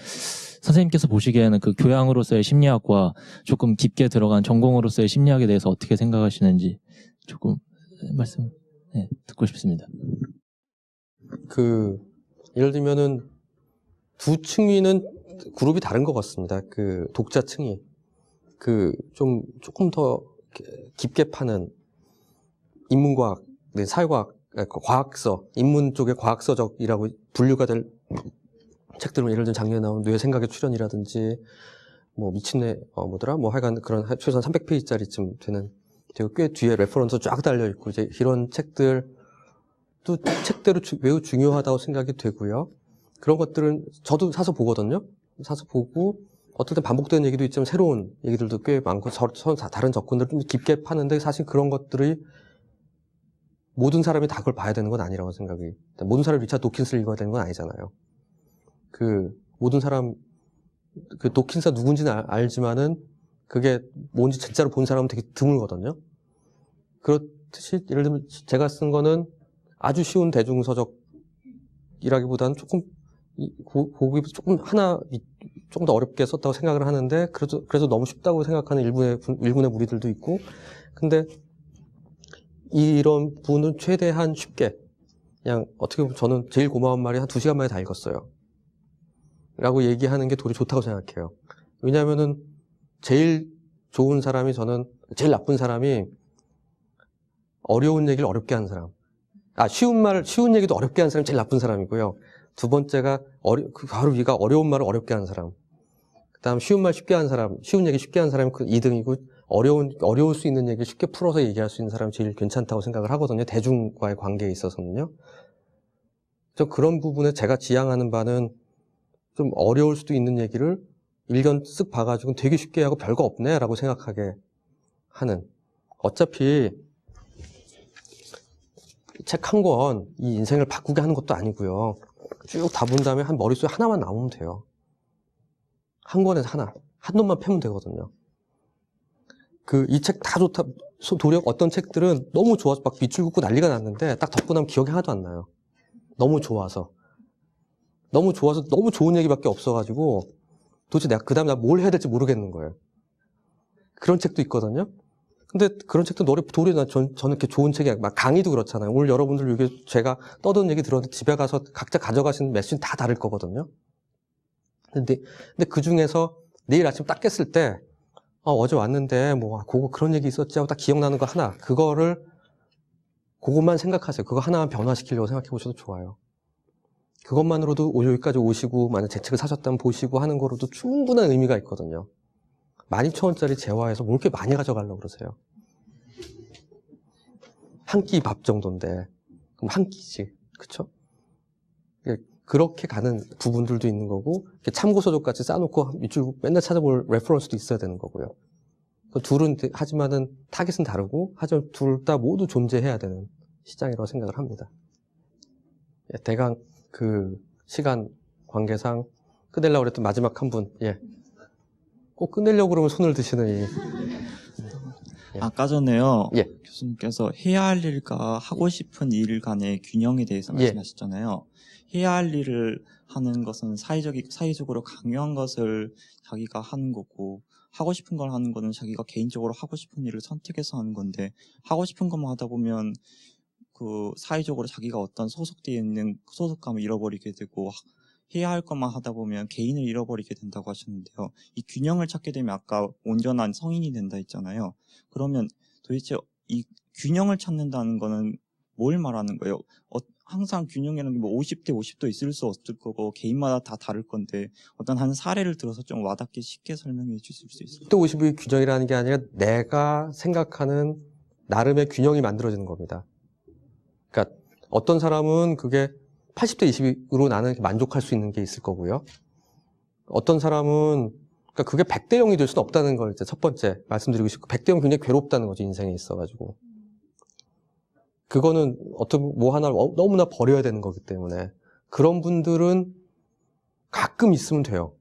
Speaker 5: 선생님께서 보시기에는 그 교양으로서의 심리학과 조금 깊게 들어간 전공으로서의 심리학에 대해서 어떻게 생각하시는지 조금 말씀 듣고 싶습니다.
Speaker 1: 예를 들면은 두 층위는 그룹이 다른 것 같습니다. 그 독자층이 조금 더 깊게 파는 인문과학, 사회과학, 과학서, 인문 쪽의 과학서적이라고 분류가 될 책들은 예를 들면 작년에 나온 뇌 생각의 출현이라든지 뭐 미친뇌 뭐 하여간 그런 최소한 300페이지짜리쯤 되는 되게 꽤 뒤에 레퍼런스 쫙 달려 있고 이제 이런 책들도 책대로 매우 중요하다고 생각이 되고요. 그런 것들은 저도 사서 보거든요. 사서 보고 어떨 땐 반복되는 얘기도 있지만 새로운 얘기들도 꽤 많고 다른 접근들을 좀 깊게 파는데 사실 그런 것들이 모든 사람이 다 그걸 봐야 되는 건 아니라고 생각이. 모든 사람이 리차드 도킨스를 읽어야 되는 건 아니잖아요. 모든 사람, 도킨스가 누군지는 알지만은 그게 뭔지 진짜로 본 사람은 되게 드물거든요. 그렇듯이, 예를 들면 제가 쓴 거는 아주 쉬운 대중서적이라기보다는 조금, 조금 더 어렵게 썼다고 생각을 하는데, 그래서 너무 쉽다고 생각하는 일군의 무리들도 있고, 근데 이런 분은 최대한 쉽게, 그냥 어떻게 보면 저는 제일 고마운 말이 한 2시간 만에 다 읽었어요. 라고 얘기하는 게 도리 좋다고 생각해요. 왜냐면은 제일 좋은 사람이 저는 제일 나쁜 사람이 어려운 얘기를 어렵게 하는 사람. 쉬운 얘기도 어렵게 하는 사람이 제일 나쁜 사람이고요. 두 번째가 바로 위가 어려운 말을 어렵게 하는 사람. 그다음 쉬운 말 쉽게 하는 사람, 쉬운 얘기 쉽게 하는 사람이 2등이고 어려울 수 있는 얘기를 쉽게 풀어서 얘기할 수 있는 사람이 제일 괜찮다고 생각을 하거든요. 대중과의 관계에 있어서는요. 그런 부분에 제가 지향하는 바는 좀 어려울 수도 있는 얘기를 일견 쓱 봐가지고 되게 쉽게 하고 별거 없네 라고 생각하게 하는. 어차피 책 한 권 이 인생을 바꾸게 하는 것도 아니고요. 쭉 다 본 다음에 한 머릿속에 하나만 나오면 돼요. 한 권에서 하나. 한 놈만 펴면 되거든요. 이 책 다 좋다. 도리어 어떤 책들은 너무 좋아서 막 밑줄 긋고 난리가 났는데 딱 덮고 나면 기억이 하나도 안 나요. 너무 좋아서 너무 좋은 얘기밖에 없어가지고 도대체 내가 그 다음에 뭘 해야 될지 모르겠는 거예요. 그런 책도 있거든요. 근데 그런 책도 도리어 저는 이렇게 좋은 책이 막 강의도 그렇잖아요. 오늘 여러분들 여기 제가 떠드는 얘기 들었는데 집에 가서 각자 가져가시는 메시지는 다 다를 거거든요. 근데 그 중에서 내일 아침 딱 깼을 때 어제 왔는데 그런 얘기 있었지 하고 딱 기억나는 거 하나, 그것만 생각하세요. 그거 하나만 변화시키려고 생각해 보셔도 좋아요. 그것만으로도 여기까지 오시고 만약 제 책을 사셨다면 보시고 하는 거로도 충분한 의미가 있거든요. 12,000원짜리 재화에서 뭘 이렇게 많이 가져가려고 그러세요? 한 끼 밥 정도인데 그럼 한 끼씩, 그쵸? 그렇게 가는 부분들도 있는 거고 참고서적 같이 싸놓고 밑줄 맨날 찾아볼 레퍼런스도 있어야 되는 거고요. 둘은 하지만은 타깃은 다르고 하지만 둘 다 모두 존재해야 되는 시장이라고 생각을 합니다. 대강 시간 관계상 끝내려고 그랬던 마지막 한 분. 예. 꼭 끝내려고 그러면 손을 드시는 이. 예.
Speaker 6: 아까 전에요.
Speaker 1: 예.
Speaker 6: 교수님께서 해야 할 일과 하고 싶은 일 간의 균형에 대해서
Speaker 1: 예.
Speaker 6: 말씀하셨잖아요. 해야 할 일을 하는 것은 사회적으로 강요한 것을 자기가 하는 거고, 하고 싶은 걸 하는 거는 자기가 개인적으로 하고 싶은 일을 선택해서 하는 건데, 하고 싶은 것만 하다 보면 그 사회적으로 자기가 어떤 소속되어 있는 소속감을 잃어버리게 되고, 해야 할 것만 하다 보면 개인을 잃어버리게 된다고 하셨는데요. 이 균형을 찾게 되면 아까 온전한 성인이 된다 했잖아요. 그러면 도대체 이 균형을 찾는다는 거는 뭘 말하는 거예요? 항상 균형이라는 게 뭐 50대 50도 있을 수 없을 거고 개인마다 다 다를 건데 어떤 한 사례를 들어서 좀 와닿게 쉽게 설명해 주실 수 있을까요?
Speaker 1: 또 50의 균형이라는 게 아니라 내가 생각하는 나름의 균형이 만들어지는 겁니다. 그러니까 어떤 사람은 그게 80대 20으로 나는 만족할 수 있는 게 있을 거고요. 어떤 사람은 그러니까 그게 100대 0이 될 수는 없다는 걸 이제 첫 번째 말씀드리고 싶고 100대 0은 굉장히 괴롭다는 거죠. 인생에 있어가지고. 그거는 어떤 뭐 하나를 너무나 버려야 되는 거기 때문에 그런 분들은 가끔 있으면 돼요.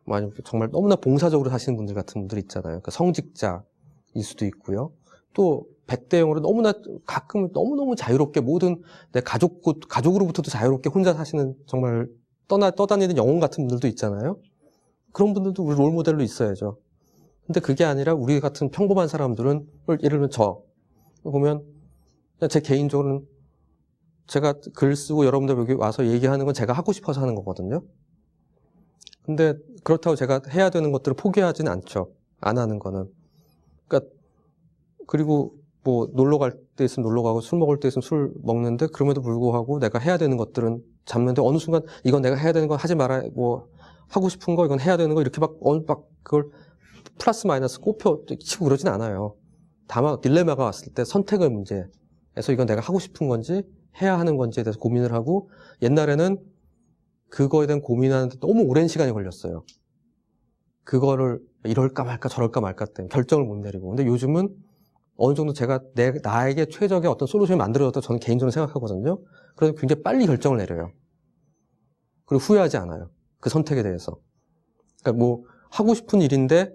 Speaker 1: 아니면 정말 너무나 봉사적으로 사시는 분들 같은 분들 있잖아요. 그러니까 성직자일 수도 있고요. 또 100대 0으로 너무나 가끔 너무너무 자유롭게 모든 내 가족으로부터도 자유롭게 혼자 사시는 정말 떠다니는 영혼 같은 분들도 있잖아요. 그런 분들도 우리 롤모델로 있어야죠. 근데 그게 아니라 우리 같은 평범한 사람들은 예를 들면 저 보면 제 개인적으로는 제가 글 쓰고 여러분들 여기 와서 얘기하는 건 제가 하고 싶어서 하는 거거든요. 근데 그렇다고 제가 해야 되는 것들을 포기하지는 않죠. 안 하는 거는. 그러니까 그리고 뭐 놀러 갈 때 있으면 놀러 가고 술 먹을 때 있으면 술 먹는데 그럼에도 불구하고 내가 해야 되는 것들은 잡는데 어느 순간 이건 내가 해야 되는 건 하지 마라 뭐 하고 싶은 거 이건 해야 되는 거 이렇게 막 그걸 플러스 마이너스 꼽혀 치고 그러진 않아요. 다만 딜레마가 왔을 때 선택의 문제에서 이건 내가 하고 싶은 건지 해야 하는 건지에 대해서 고민을 하고 옛날에는 그거에 대한 고민하는데 너무 오랜 시간이 걸렸어요. 그거를 이럴까 말까 저럴까 말까 때문에 결정을 못 내리고. 근데 요즘은 어느 정도 제가 나에게 최적의 어떤 솔루션이 만들어졌다고 저는 개인적으로 생각하거든요. 그래서 굉장히 빨리 결정을 내려요. 그리고 후회하지 않아요. 그 선택에 대해서. 그러니까 뭐 하고 싶은 일인데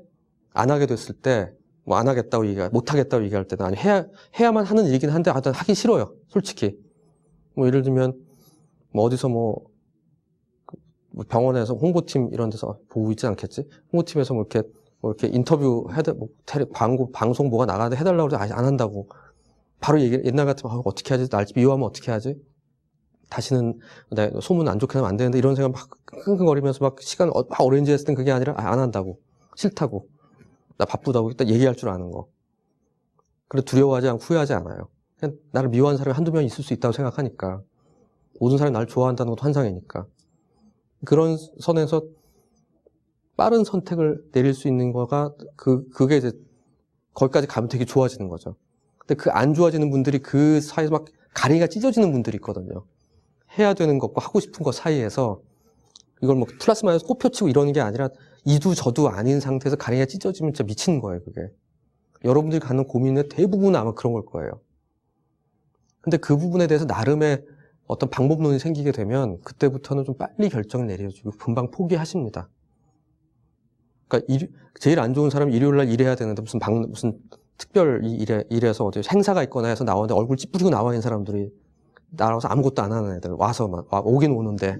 Speaker 1: 안 하게 됐을 때 뭐 안 하겠다고 못 하겠다고 얘기할 때는 아니 해야만 하는 일이긴 한데 하기 싫어요. 솔직히. 뭐 예를 들면 뭐 어디서 뭐 병원에서 홍보팀 이런 데서 보고 있지 않겠지? 홍보팀에서 뭐 이렇게 인터뷰 광고 방송 뭐가 나가는데 해달라고 해서 안 한다고 바로 옛날 같으면 어떻게 하지? 날 미워하면 어떻게 하지? 다시는 내 소문 안 좋게 하면 안 되는데 이런 생각 막 끙끙거리면서 막 시간 막 오렌지 했을 땐 그게 아니라 안 한다고 싫다고 나 바쁘다고 일단 얘기할 줄 아는 거. 그래 두려워하지 않고 후회하지 않아요. 그냥 나를 미워하는 사람이 한두 명 있을 수 있다고 생각하니까 모든 사람이 나를 좋아한다는 것도 환상이니까 그런 선에서 빠른 선택을 내릴 수 있는 거가 그게 이제 거기까지 가면 되게 좋아지는 거죠. 근데 그 안 좋아지는 분들이 그 사이에서 막 가랭이가 찢어지는 분들이 있거든요. 해야 되는 것과 하고 싶은 것 사이에서 이걸 뭐 플러스 마이너스 꼽혀치고 이러는 게 아니라 이도 저도 아닌 상태에서 가랭이가 찢어지면 진짜 미치는 거예요, 그게. 여러분들이 갖는 고민의 대부분은 아마 그런 걸 거예요. 근데 그 부분에 대해서 나름의 어떤 방법론이 생기게 되면 그때부터는 좀 빨리 결정을 내려주고 금방 포기하십니다. 그러니까 제일 안 좋은 사람이 일요일 날 일해야 되는데 무슨 특별 일에서 어디 행사가 있거나 해서 나오는데 얼굴 찌푸리고 나와 있는 사람들이 나와서 아무것도 안 하는 애들 오긴 오는데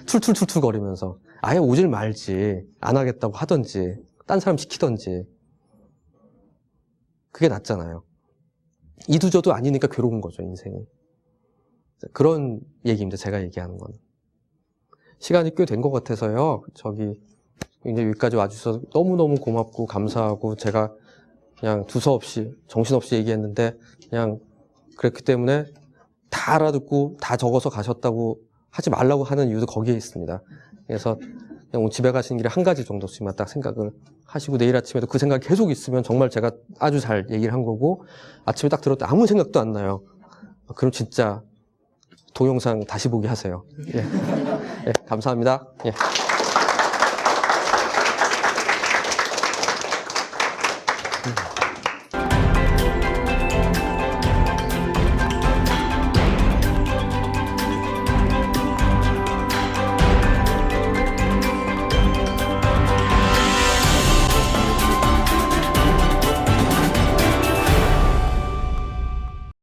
Speaker 1: 툴툴툴툴 거리면서 아예 오질 말지 안 하겠다고 하든지 딴 사람 시키든지 그게 낫잖아요. 이도저도 아니니까 괴로운 거죠, 인생이. 그런 얘기입니다, 제가 얘기하는 건. 시간이 꽤 된 것 같아서요. 이제 여기까지 와주셔서 너무너무 고맙고 감사하고 제가 그냥 두서없이 정신없이 얘기했는데 그냥 그랬기 때문에 다 알아듣고 다 적어서 가셨다고 하지 말라고 하는 이유도 거기에 있습니다. 그래서 그냥 집에 가시는 길에 한 가지 정도씩만 딱 생각을 하시고 내일 아침에도 그 생각이 계속 있으면 정말 제가 아주 잘 얘기를 한 거고 아침에 딱 들었을 때 아무 생각도 안 나요. 그럼 진짜 동영상 다시 보기 하세요. 예. 예, 감사합니다. 예.